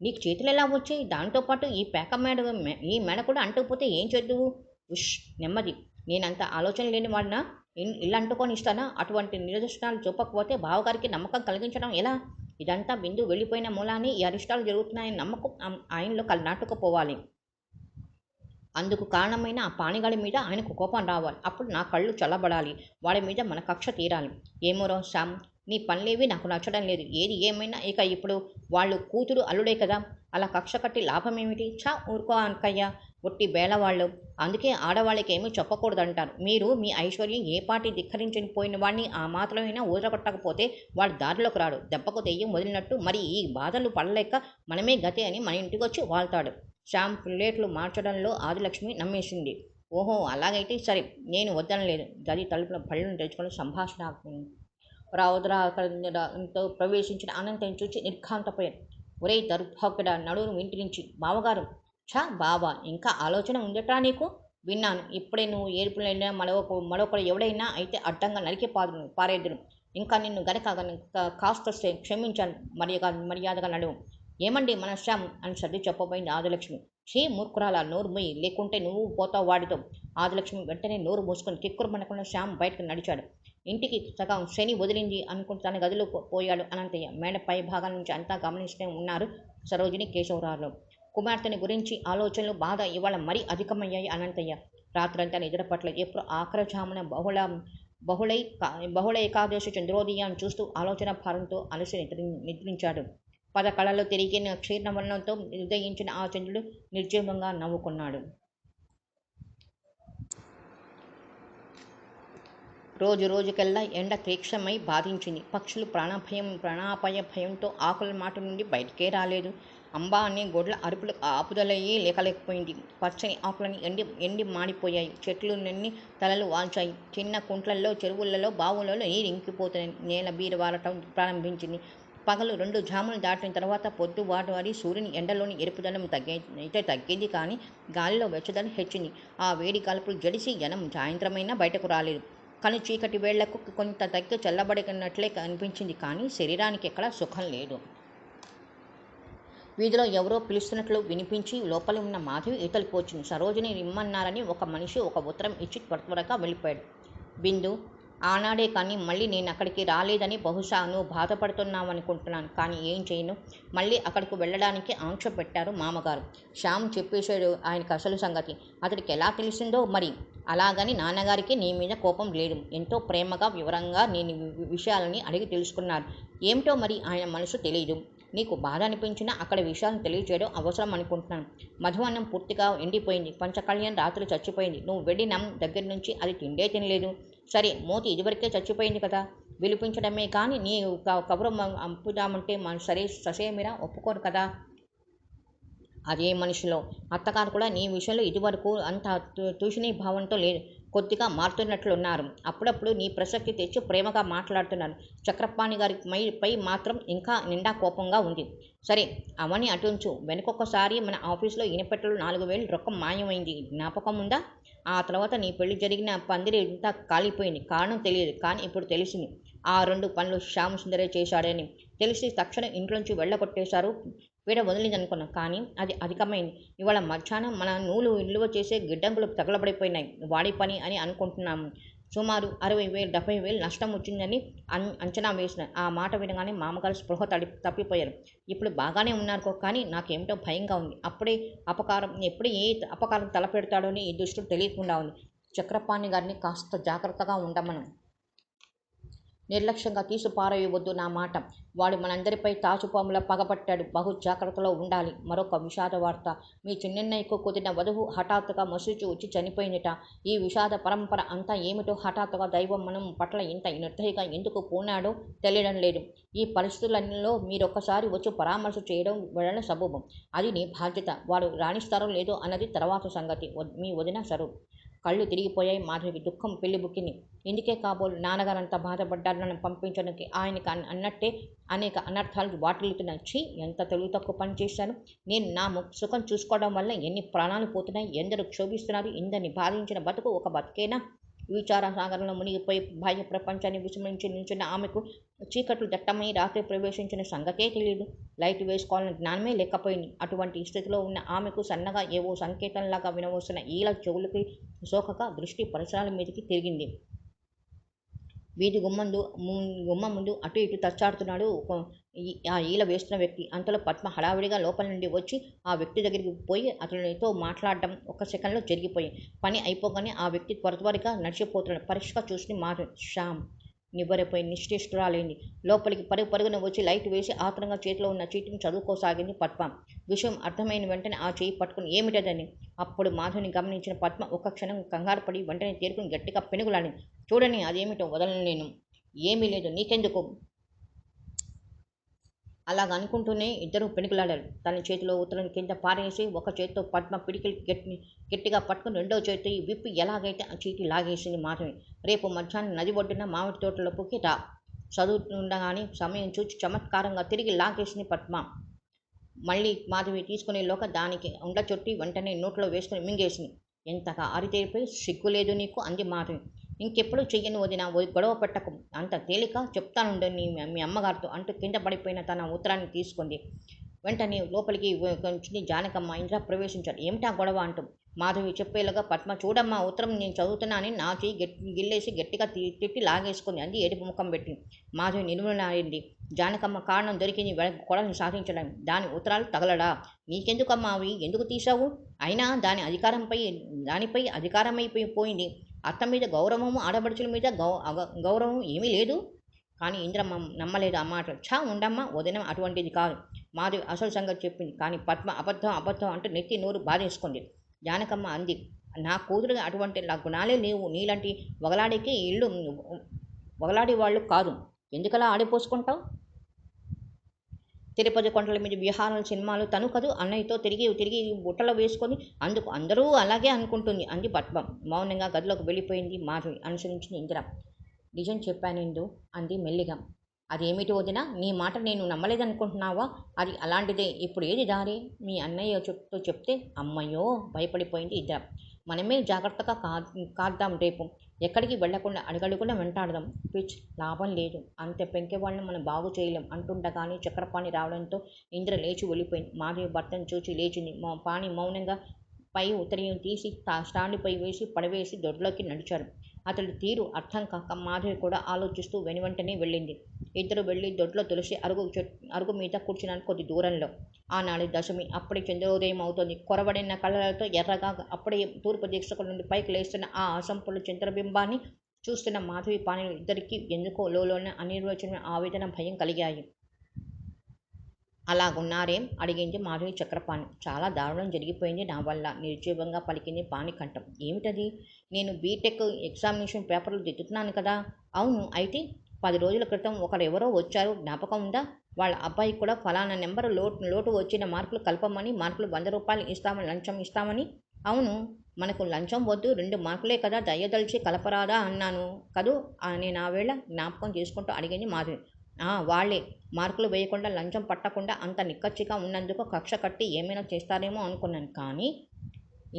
నీకు చేతులు ఎలా వచ్చాయి? దాంతోపాటు ఈ పేక మేడ ఈ మెడ కూడా అంటుకుపోతే ఏం చేద్దువు? ఉష్, నెమ్మది. నేనంత ఆలోచన లేని వాడినా ఇల్లు అంటుకొని ఇస్తానా? అటువంటి నిదర్శనాలు చూపకపోతే బావగారికి నమ్మకం కలిగించడం ఎలా? ఇదంతా బిందు వెళ్ళిపోయిన మూలానే ఈ అరిష్టాలు జరుగుతున్నాయని నమ్మకం ఆయనలో నాటుకుపోవాలి. అందుకు కారణమైన ఆ పానిగాడి మీద ఆయనకు కోపం రావాలి. అప్పుడు నా కళ్ళు చల్లబడాలి. వాడి మీద మన కక్ష తీరాలి. ఏమోరో శ్యామ్, నీ పనులేవి నాకు నచ్చడం లేదు. ఏది ఏమైనా ఇక ఇప్పుడు వాళ్ళు కూతురు అల్లుడే కదా. అలా కక్ష కట్టి లాభం ఏమిటి? చా ఊరుకో అంకయ్య, ఒట్టి బేలవాళ్ళు. అందుకే ఆడవాళ్ళకి ఏమీ చెప్పకూడదంటారు. మీరు మీ ఐశ్వర్యం ఏ పాటి ధిక్కరించని పోయిన వాడిని ఆ మాత్రమైనా ఊదరగొట్టకపోతే వాడు దారిలోకి రాడు. దెబ్బకు దెయ్యం వదిలినట్టు మరి ఈ బాధలు పడలేక మనమే గతి అని మన ఇంటికొచ్చి వాళ్తాడు. శ్యామ్ ప్లేట్లు మార్చడంలో ఆదిలక్ష్మి నమ్మేసింది. ఓహో, అలాగైతే సరే, నేను వద్దనలేదు. గది తలుపుల పళ్ళను తెరుచుకొని సంభాషణ రౌద్రాతో ప్రవేశించిన అనంతని చూచి నిర్ఘాంతపోయాను. ఒరేయ్ దౌర్భాగ్యుడా, నడువును ఇంటి నుంచి. బావగారు. ఛా బావా, ఇంకా ఆలోచన ఉందట్రా నీకు? విన్నాను. ఇప్పుడే నువ్వు ఏడుపులైనా మరొకరు ఎవడైనా అయితే అడ్డంగా నరికి పారేదును. ఇంకా నిన్ను గనక కాస్త క్షమించాను. మర్యాదగా నడువు. ఏమండి మన శ్యామ్ అని సర్ది చెప్పబోయింది ఆదిలక్ష్మి. ఛీ మూర్ఖురాల, నోరు మొయ్యి, లేకుంటే నువ్వు పోతావు వాడితో. ఆదిలక్ష్మి వెంటనే నోరు మూసుకొని కిక్కురుమనకుండా శ్యామ్ బయటకు నడిచాడు. ఇంటికి సగం శని వదిలింది అనుకుంటూ తన గదిలో పోయాడు అనంతయ్య. మేడ పై భాగం నుంచి అంతా గమనిస్తూ ఉన్నారు సరోజిని, కేశవరావులు. కుమార్తెని గురించి ఆలోచనలు, బాధ ఇవాళ మరీ అధికమయ్యాయి అనంతయ్య. రాత్రంతా నిద్ర పట్ల ఎప్పుడు ఆఖరజామున బహుళ ఏకాదశి చంద్రోదయాన్ని చూస్తూ ఆలోచన భారంతో అలసి నిద్రించాడు. 10 కళల్లో తిరిగిన క్షీర్ణవర్ణంతో ఉదయించిన ఆ చంద్రుడు నిర్జీవంగా నవ్వుకున్నాడు. రోజు రోజుకెల్లా ఎండ తీక్షణమై బాధించింది. పక్షులు ప్రాణాపాయ భయంతో ఆకుల మాట నుండి బయటికే రాలేదు. అంబా అనే గొడ్ల అరుపులు ఆపుదలయ్యి లేకలేకపోయింది. పచ్చని ఆకులని ఎండి మాడిపోయాయి. చెట్లు నిన్ని తలలు వాల్చాయి. చిన్న కుంట్లల్లో, చెరువులలో, బావులలో నీరు ఇంకిపోతున్నాయి. నేల బీరవారటం ప్రారంభించింది. పగలు 2 జాములు దాటిన తర్వాత పొద్దువారి సూర్యుని ఎండలోని ఎరుపుదనం తగ్గింది కానీ గాలిలో వెచ్చదనం హెచ్చింది. ఆ వేడి గాల్పులు జడిసి జనం సాయంత్రమైనా బయటకు రాలేదు. కను చీకటి వేళ్లకు కొంత తగ్గి చల్లబడినట్లే అనిపించింది కానీ శరీరానికి ఎక్కడా సుఖం లేదు. వీధిలో ఎవరో పిలుస్తున్నట్లు వినిపించి లోపల ఉన్న మాధవి ఈతలకు వచ్చింది. సరోజిని ఇమ్మన్నారని ఒక మనిషి ఒక ఉత్తరం ఇచ్చి త్వరగా వెళ్ళిపోయాడు. బిందు, ఆనాడే కానీ మళ్ళీ నేను అక్కడికి రాలేదని బహుశా నువ్వు బాధపడుతున్నావనుకుంటున్నాను. కానీ ఏం చేయను, మళ్ళీ అక్కడికి వెళ్ళడానికి ఆంక్ష పెట్టారు మామగారు. శ్యామ్ చెప్పేశాడు ఆయనకు అసలు సంగతి. అతడికి ఎలా తెలిసిందో మరి. అలాగని నాన్నగారికి నీ మీద కోపం లేదు. ఎంతో ప్రేమగా వివరంగా నేను విషయాలని అడిగి తెలుసుకున్నారు. ఏమిటో మరి ఆయన మనసు తెలియదు. నీకు బాధ అనిపించినా అక్కడ విషయాలను తెలియచేయడం అవసరం అనుకుంటున్నాను. మధువన్నం పూర్తిగా ఎండిపోయింది. పంచకళ్యాణ్ రాత్రి చచ్చిపోయింది. నువ్వు వెళ్ళిన దగ్గర నుంచి అది తిండే తినలేదు. సరే, మోతి ఇదివరకే చచ్చిపోయింది కదా. విలిపించడమే కానీ నీ కబురు అంపుదామంటే సరే ససేమిరా ఒప్పుకోరు కదా. అదే మనిషిలో అత్తగారు కూడా నీ విషయంలో ఇదివరకు అంత తూషణీ భావంతో లేదు. కొద్దిగా మారుతున్నట్లున్నారు. అప్పుడప్పుడు నీ ప్రసక్తి తెచ్చి ప్రేమగా మాట్లాడుతున్నారు. చక్రపాణి గారి పై మాత్రం ఇంకా నిండా కోపంగా ఉంది. సరే, అవన్నీ అటుంచు. వెనకొకసారి మన ఆఫీసులో ఇనపెట్టెలు 4,000 రొక్కం మాయమైంది. జ్ఞాపకం ఉందా? ఆ తర్వాత నీ పెళ్లి జరిగిన పందిరి ఇంతా కాలిపోయింది. కారణం తెలియదు కానీ ఇప్పుడు తెలిసింది. ఆ 2 పనులు శ్యామ్ సుందరే చేశాడని తెలిసి తక్షణం ఇంట్లోంచి వెళ్ళగొట్టేశారు. పీడ వదిలిందనుకున్నాం కానీ అది అధికమైంది. ఇవాళ మధ్యాహ్నం మన నూలు నిలువ చేసే గిడ్డంగులు తగలబడిపోయినాయి. వాడి పని అని అనుకుంటున్నాము. సుమారు 60,000 70,000 నష్టం వచ్చిందని అంచనా వేసిన. ఆ మాట వినగానే మామగారు స్పృహ తప్పిపోయారు. ఇప్పుడు బాగానే ఉన్నారు కానీ నాకేమిటో భయంగా ఉంది. ఎప్పుడు ఏ అపకారం తలపెడతాడో అని ఈ దృష్టి తెలియకుండా ఉంది. చక్రపాణి గారిని కాస్త జాగ్రత్తగా ఉండమను. నిర్లక్ష్యంగా తీసి పారేయవద్దు నా మాట. వాడు మనందరిపై తాచుపాములా పగపట్టాడు. బహు జాగ్రత్తలో ఉండాలి. మరొక విషాద వార్త. మీ చిన్నన్నయ్యకు కుదిరిన వధువు హఠాత్తుగా మసూచి వచ్చి చనిపోయిందిట. ఈ విషాద పరంపర అంతా ఏమిటో హఠాత్తుగా దైవం మనం పట్ల ఇంత నిర్దయగా ఎందుకు పూనాడో తెలియడం లేదు. ఈ పరిస్థితులలో మీరొక్కసారి వచ్చి పరామర్శ చేయడం వలన సబబం. అది నీ బాధ్యత. వాడు రాణిస్తారో లేదో అన్నది తర్వాత సంగతి. మీ వదిన సరు. కళ్ళు తిరిగిపోయాయి మాధవికి. దుఃఖం పెళ్లిబుక్కింది. ఇందుకే కాబోలు నాన్నగారంతా బాధపడ్డారు నన్ను పంపించడానికి. ఆయనకి అన్నట్టే అనేక అనర్థాలు వాటిల్లుతున్నాయి. ఛీ, ఎంత తెలివి తక్కువ పని చేశాను నేను. నా సుఖం చూసుకోవడం వల్ల ఎన్ని ప్రాణాలు పోతున్నాయి, ఎందరు క్షోభిస్తున్నారు. ఇందరిని బాధించిన బతుకు ఒక బతికేనా? విచార సాగరంలో మునిగిపోయి బాహ్య ప్రపంచాన్ని విస్మరించి నిల్చున్న ఆమెకు చీకట్లు దట్టమై రాత్రి ప్రవేశించిన సంగతే తెలియదు. లైట్ వేసుకోవాలని జ్ఞానమే లేకపోయింది. అటువంటి స్థితిలో ఉన్న ఆమెకు సన్నగా ఏవో సంకేతంలాగా వినవస్తున్న ఈల చెవులకి సోకక దృష్టి పరిసరాల మీదకి తిరిగింది. వీధి గుమ్మం ముందు అటు ఇటు తచ్చాడుతున్నాడు ఆ ఈల వేస్తున్న వ్యక్తి. అంతలో పద్మ హడావిడిగా లోపల నుండి వచ్చి ఆ వ్యక్తి దగ్గరికి పోయి అతనితో మాట్లాడడం ఒక్క సెకండ్లో జరిగిపోయి పని అయిపోగానే ఆ వ్యక్తి త్వరగా నడిచిపోతున్నాడు. పరీక్షగా చూసి మారు శ్యామ్ నివ్వెరపోయి నిశ్చేష్టురాలైంది. లోపలికి పరుగున వచ్చి లైట్ వేసి ఆత్రంగా చేతిలో ఉన్న చీటిని చదువుకోసాగింది పద్మ. విషయం అర్థమైన వెంటనే ఆ చేయి పట్టుకుని ఏమిటదని. అప్పుడు మాధవిని గమనించిన పద్మ ఒక్క క్షణం కంగారు పడి వెంటనే తేరుకుని గట్టిగా పెనుగులాడింది. చూడని అదేమిటో వదలను. ఏమీ లేదు, నీకెందుకు? అలాగనుకుంటూనే ఇద్దరూ పెనుగులాడారు. తన చేతిలో ఉత్తరం కింద పారేసి ఒక చేతితో పద్మ పిడికిలి గట్టిగా పట్టుకుని రెండో చేతి విప్పి ఎలాగైతే ఆ చీటి లాగేసింది మాధవి. రేపు మధ్యాహ్నం నది ఒడ్డున మామిడి తోటలోకి రా. చదువుతుండగానే సమయం చూచి చమత్కారంగా తిరిగి లాగేసింది పద్మ. మళ్ళీ మాధవి తీసుకునేలోగా దానికి ఉండచొట్టి వెంటనే నోట్లో వేసుకుని మింగేసింది. ఎంతగా ఆరితేరిపోయి సిగ్గులేదు నీకు అంది మాధవి. ఇంకెప్పుడు చెయ్యను వదిన, గొడవ పెట్టకు. అంత తేలిక చెప్తానుండు మీ అమ్మగారితో అంటూ కింద పడిపోయిన తన ఉత్తరాన్ని తీసుకుంది. వెంటనే లోపలికి వచ్చింది జానకమ్మ. ఇంద్ర ప్రవేశించాడు. ఏమిటా గొడవ అంటూ. మాధవి చెప్పేలాగా పద్మ చూడమ్మా ఉత్తరం నేను చదువుతున్నానని నా చెయ్యి గిల్లేసి గట్టిగా తిట్టి లాగేసుకుంది అంది ఏడుపు ముఖం పెట్టి. మాధవి నిలువనాడింది. జానకమ్మ కారణం దొరికింది గొడవను సాధించడం. దాని ఉత్తరాలు తగలడా? నీకెందుకమ్మా అవి? ఎందుకు తీశావు? అయినా దానిపై అధికారమైపోయింది. అత్త మీద గౌరవము, ఆడపడుచుల మీద గౌరవం ఏమీ లేదు. కానీ ఇంద్ర నమ్మలేదు ఆ మాట. ఛా ఉండమ్మా, వదిన అటువంటిది కాదు. మాధవి అసలు సంగతి చెప్పింది. కానీ పద్మ అబద్ధం అంటూ నెత్తి నోరు బాధేసుకుంది. జానకమ్మ అంది. నా కూతురుగా అటువంటి గుణాలే లేవు. నీలాంటి వగలాడికి ఇల్లు వగలాడి వాళ్ళు కాదు. ఎందుకలా ఆడిపోసుకుంటావు? తిరుపతి కొండల మీద విహారాలు, సినిమాలు తను కదూ అన్నయ్యతో తిరిగి బుట్టలో వేసుకొని అందుకు అందరూ అలాగే అనుకుంటుంది అంది పద్మ. మౌనంగా గదిలోకి వెళ్ళిపోయింది మాధవి. అనుసరించింది ఇందిర. నిజం చెప్పానిందు అంది మెల్లిగా. అదేమిటి వదిన, నీ మాట నేను నమ్మలేదనుకుంటున్నావా? అది అలాంటిదే. ఇప్పుడు ఏది దారి? మీ అన్నయ్య చెప్తే. అమ్మయ్యో భయపడిపోయింది ఇందిర. మనమే జాగ్రత్తగా కాద్దాం. రేపు ఎక్కడికి వెళ్లకుండా అడుగడుగున వెంటాడదాం. పిచ్, లాభం లేదు. అంత పెంకెవాళ్ళని మనం బాగు చేయలేం అంటుండగానే చక్రపాణి రావడంతో ఇంద్ర లేచి వెళ్ళిపోయింది. మాధవి భర్తను చూచి లేచింది. పాణి మౌనంగా పై ఉత్తరీయం తీసి స్టాండ్పై వేసి పడవేసి దొడ్లోకి నడిచాడు. అతడి తీరు అర్థం కాక మాధవి కూడా ఆలోచిస్తూ వెనువెంటనే వెళ్ళింది. ఇద్దరు వెళ్ళి దొడ్లో తులసి అరుగు మీద కూర్చున్నాను కొద్ది దూరంలో. ఆనాడు దశమి. అప్పుడే చంద్రోదయం అవుతోంది. కొరవడిన కళ్ళతో ఎర్రగా అప్పుడే తూర్పు దీక్షకుల నుండి పైకి లేస్తున్న ఆ అసంపూర్ణ చంద్రబింబాన్ని చూస్తున్న మాధవి పాణిలు ఇద్దరికీ ఎందుకో లోలోనే అనిర్వచనమైన ఆవేదన, భయం కలిగాయి. అలాగున్నారేం? అడిగింది మాధవి చక్రపాణి. చాలా దారుణం జరిగిపోయింది నా వల్ల నిర్జీవంగా పలికింది పాణి కంఠం. ఏమిటది? నేను బీటెక్ ఎగ్జామినేషన్ పేపర్లు దిద్దుతున్నాను కదా. అవును, అయితే 10 రోజుల క్రితం ఒకరెవరో వచ్చారు, జ్ఞాపకం ఉందా? వాళ్ళ అబ్బాయికి కూడా ఫలానా నెంబరు లోటు వచ్చిన మార్కులు కలపమని, మార్కులు 100 రూపాయలు ఇస్తామని, లంచం ఇస్తామని. అవును, మనకు లంచం వద్దు, 2 మార్కులే కదా, దయదలిచి కలపరాదా అన్నాను కదూ నేను ఆ వేళ జ్ఞాపకం చేసుకుంటూ అడిగింది మాధవి. వాళ్ళే. మార్కులు వేయకుండా, లంచం పట్టకుండా అంత నిక్కచ్చిగా ఉన్నందుకు కక్ష కట్టి ఏమైనా చేస్తారేమో అనుకున్నాను. కానీ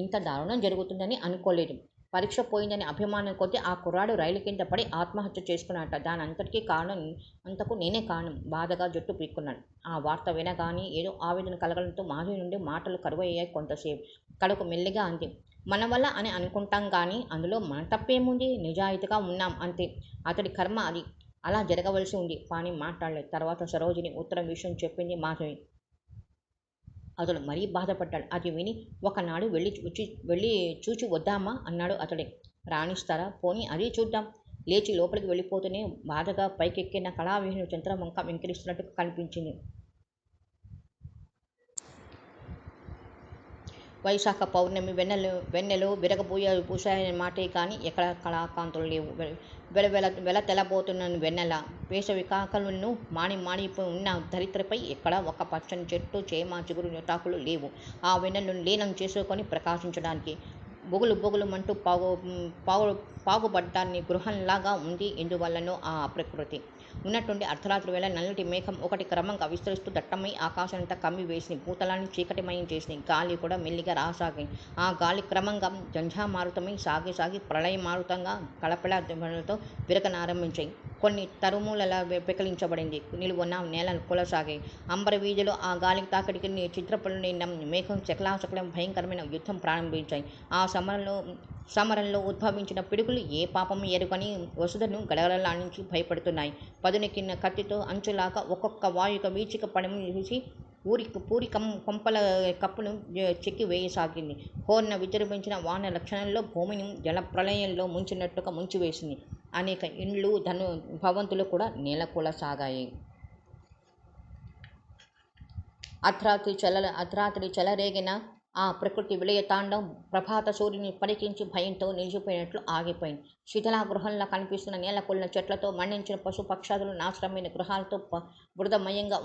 ఇంత దారుణం జరుగుతుందని అనుకోలేదు. పరీక్ష పోయిందని అభిమానం కొద్దీ ఆ కుర్రాడు రైలు కింద పడి ఆత్మహత్య చేసుకున్నట్ట. అంతకు నేనే కారణం. బాధగా జుట్టు పీక్కున్నాడు. ఆ వార్త వినగానే ఏదో ఆవేదన కలగడంతో మాధవి నుండి మాటలు కరువయ్యాయి కొంతసేపు. కడుపు మెల్లిగా అంది. మన వల్ల అని అనుకుంటాం కానీ అందులో మన తప్పేముంది? నిజాయితీగా ఉన్నాం అంతే. అతడి కర్మ అది. అలా జరగవలసి ఉంది. పాణి మాట్లాడలేదు. తర్వాత సరోజిని ఉత్తరం విషయం చెప్పింది మాధవి. అతడు మరీ బాధపడ్డాడు. అది విని ఒకనాడు వెళ్ళి చూచి వద్దామా అన్నాడు అతడే. రాణిస్తారా? పోనీ అది చూద్దాం. లేచి లోపలికి వెళ్ళిపోతూనే బాధగా పైకెక్కిన కళావిహీన చంద్రవంక వెంకరిస్తున్నట్టు కనిపించింది. వైశాఖ పౌర్ణమి వెన్నెలు పూసాయనే మాటే కానీ ఎక్కడ కళాకాంతులు లేవు. వెల తెల్లబోతున్న వెన్నెల వేసవి కాకలను మాడిపోయి ఉన్న ధరిత్రిపై ఎక్కడ ఒక పచ్చని చెట్టు చేమ చిగురు తాకులు లేవు ఆ వెన్నెలను లీనం చేసుకొని ప్రకాశించడానికి. బొగులు పాగుబడ్డాన్ని గృహంలాగా ఉంది. ఎందువల్లనో ఆ ప్రకృతి. ఉన్నట్టుండి అర్ధరాత్రి వేళ నల్లటి మేఘం ఒకటి క్రమంగా విస్తరిస్తూ దట్టమై ఆకాశమంతా కమ్మి వేసింది. భూతలాన్ని చీకటిమయం చేసింది. గాలి కూడా మెల్లిగా రాసాగింది. ఆ గాలి క్రమంగా జంఝామారుతమై సాగి ప్రళయమారుతంగా కళపెళతో విరగనారంభించాయి. కొన్ని తరుమూలలా పెకిలించబడింది. నిలువున నేల కొలసాగాయి. అంబర వీధిలో ఆ గాలి తాకిడికి చిత్రపలు నిండా మేఘం చకలాచకలం భయంకరమైన యుద్ధం ప్రారంభించాయి. ఆ సమరంలో ఉద్భవించిన పిడుగులు ఏ పాపము ఎరుగని వసుధను గడగడలాడించి భయపడుతున్నాయి. పదునెక్కిన కత్తితో అంచులాగా ఒక్కొక్క వాయుక వీచిక పడము చూసి పూరి కొంపల కప్పును చెక్కి వేయసాగింది. హోర్న విజృంభించిన వాన లక్షణంలో భూమిని జలప్రళయంలో ముంచినట్టుగా ముంచివేసింది. అనేక ఇండ్లు భవంతులు కూడా నేలకూలసాగాయి. అర్ధరాత్రి చెలరేగిన ఆ ప్రకృతి విలయతాండం ప్రభాత సూర్యుని పరికించి భయంతో నిలిచిపోయినట్లు ఆగిపోయింది. శిథిలాగృహంలా కనిపిస్తున్న నేలకూలిన చెట్లతో మండించిన పశుపక్షాదులు నాశనమైన గృహాలతో బురదమయంగా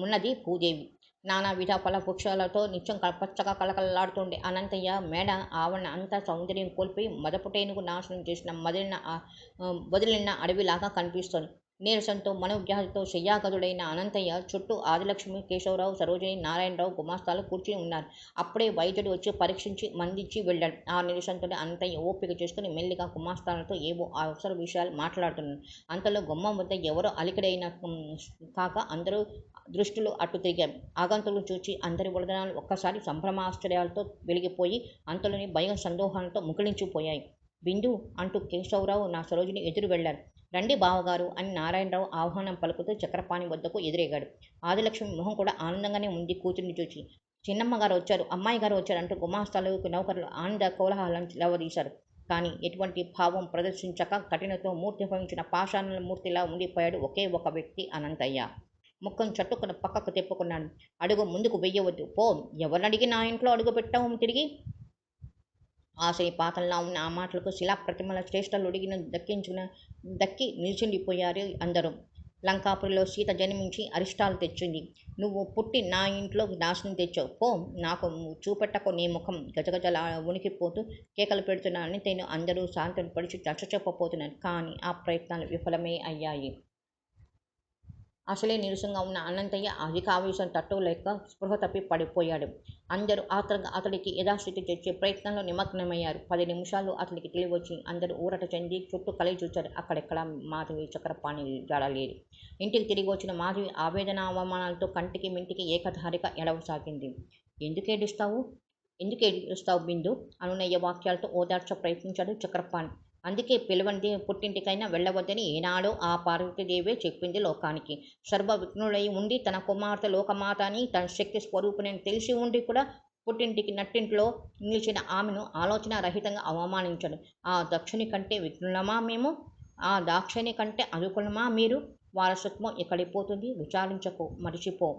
ఉన్నది భూదేవి. నానావిధ ఫలవృక్షాలతో నిత్యం పచ్చగా కళకళలాడుతుండే అనంతయ్య మేడ ఆవరణ అంతా సౌందర్యం కోల్పోయి మదపుటేనుగు నాశనం చేసిన వదిలిన అడవిలాగా కనిపిస్తోంది. నీరసంతో మనోవ్యాధితో శయ్యాగదుడైన అనంతయ్య చుట్టూ ఆదిలక్ష్మి, కేశవరావు, సరోజిని, నారాయణరావు గుమాస్తాలు కూర్చుని ఉన్నారు. అప్పుడే వైద్యుడు వచ్చి పరీక్షించి మందించి వెళ్ళాడు. ఆ నీరసంతోనే అనంతయ్య ఓపిక చేసుకుని మెల్లిగా గుమాస్తాలతో ఏవో అవసర విషయాలు మాట్లాడుతున్నాడు. అంతలో గుమ్మం వద్ద ఎవరో అలికిడైన కాక అందరూ దృష్టిలో అటు తిరిగారు. ఆగంతులను చూచి అందరి వదనాలు ఒక్కసారి సంభ్రమాశ్చర్యాలతో వెలిగిపోయి అంతలోని భయం సందోహాలతో ముగిలించిపోయాయి. బిందు అంటూ కేశవరావు నా సరోజిని ఎదురు వెళ్లారు. రండి బావగారు అని నారాయణరావు ఆహ్వానం పలుకుతూ చక్రపాణి వద్దకు ఎదురేగాడు. ఆదిలక్ష్మి మొహం కూడా ఆనందంగానే ఉంది కూతుర్ని చూచి. చిన్నమ్మగారు వచ్చారు, అమ్మాయి గారు వచ్చారు అంటూ గుమాస్తాలు నౌకరులు ఆనంద కోలాహలం లేవదీశారు. కానీ ఎటువంటి భావం ప్రదర్శించక కఠినతో మూర్తి భవించిన పాషాణ మూర్తిలా ఉండిపోయాడు ఒకే ఒక వ్యక్తి అనంతయ్య. ముఖం చట్టుకుని పక్కకు తిప్పుకున్నాడు. అడుగు ముందుకు వెయ్యవద్దు పో. ఎవరినడిగి నా ఇంట్లో అడుగు పెట్టావు తిరిగి? ఆశయ పాతంలా ఉన్న ఆ మాటలకు శిలాప్రతిమల శ్రేష్టలుడిగిన దక్కి నిల్చుండిపోయారు అందరూ. లంకాపురిలో సీత జన్మించి అరిష్టాలు తెచ్చింది. నువ్వు పుట్టి నా ఇంట్లో నాశనం తెచ్చావు. పో. నాకు చూపెట్టకు నీ ముఖం. గజగజలా ఉనికిపోతూ కేకలు పెడుతున్న అనితేను అందరూ శాంతపడిచి నచ్చచెప్పపోతున్నారు. కానీ ఆ ప్రయత్నాలు విఫలమే అయ్యాయి. అసలే నీరసంగా ఉన్న అనంతయ్య అధిక ఆవేశం తట్టుకోలేక స్పృహ తప్పి పడిపోయాడు. అందరూ ఆత్రంగా అతడికి యథాస్థితి తెచ్చే ప్రయత్నంలో నిమగ్నమయ్యారు. 10 నిమిషాలు అతడికి తెలివచ్చి అందరూ ఊరట చెంది చుట్టూ కలిగి చూచారు. అక్కడెక్కడా మాధవి చక్రపాణి జాడలేదు. ఇంటికి తిరిగి వచ్చిన మాధవి ఆవేదన అవమానాలతో కంటికి మింటికి ఏకధారిగా ఎడవసాగింది. ఎందుకేడుస్తావు బిందు? అనునయ వాక్యాలతో ఓదార్చ ప్రయత్నించాడు చక్రపాణి. అందుకే పిలవంది పుట్టింటికైనా వెళ్ళవద్దని ఏనాడో ఆ పార్వతీదేవే చెప్పింది లోకానికి. సర్వవిఘ్నులై ఉండి తన కుమార్తె లోకమాత అని తన శక్తి స్వరూపునని తెలిసి ఉండి కూడా పుట్టింటికి నట్టింట్లో నిలిచిన ఆమెను ఆలోచన రహితంగా అవమానించాడు. ఆ దక్షుని కంటే విఘ్నులమా మేము? ఆ దాక్షిణి కంటే అనుకులమా మీరు? వారసత్వం ఎక్కడిపోతుంది? విచారించకు, మరిచిపో.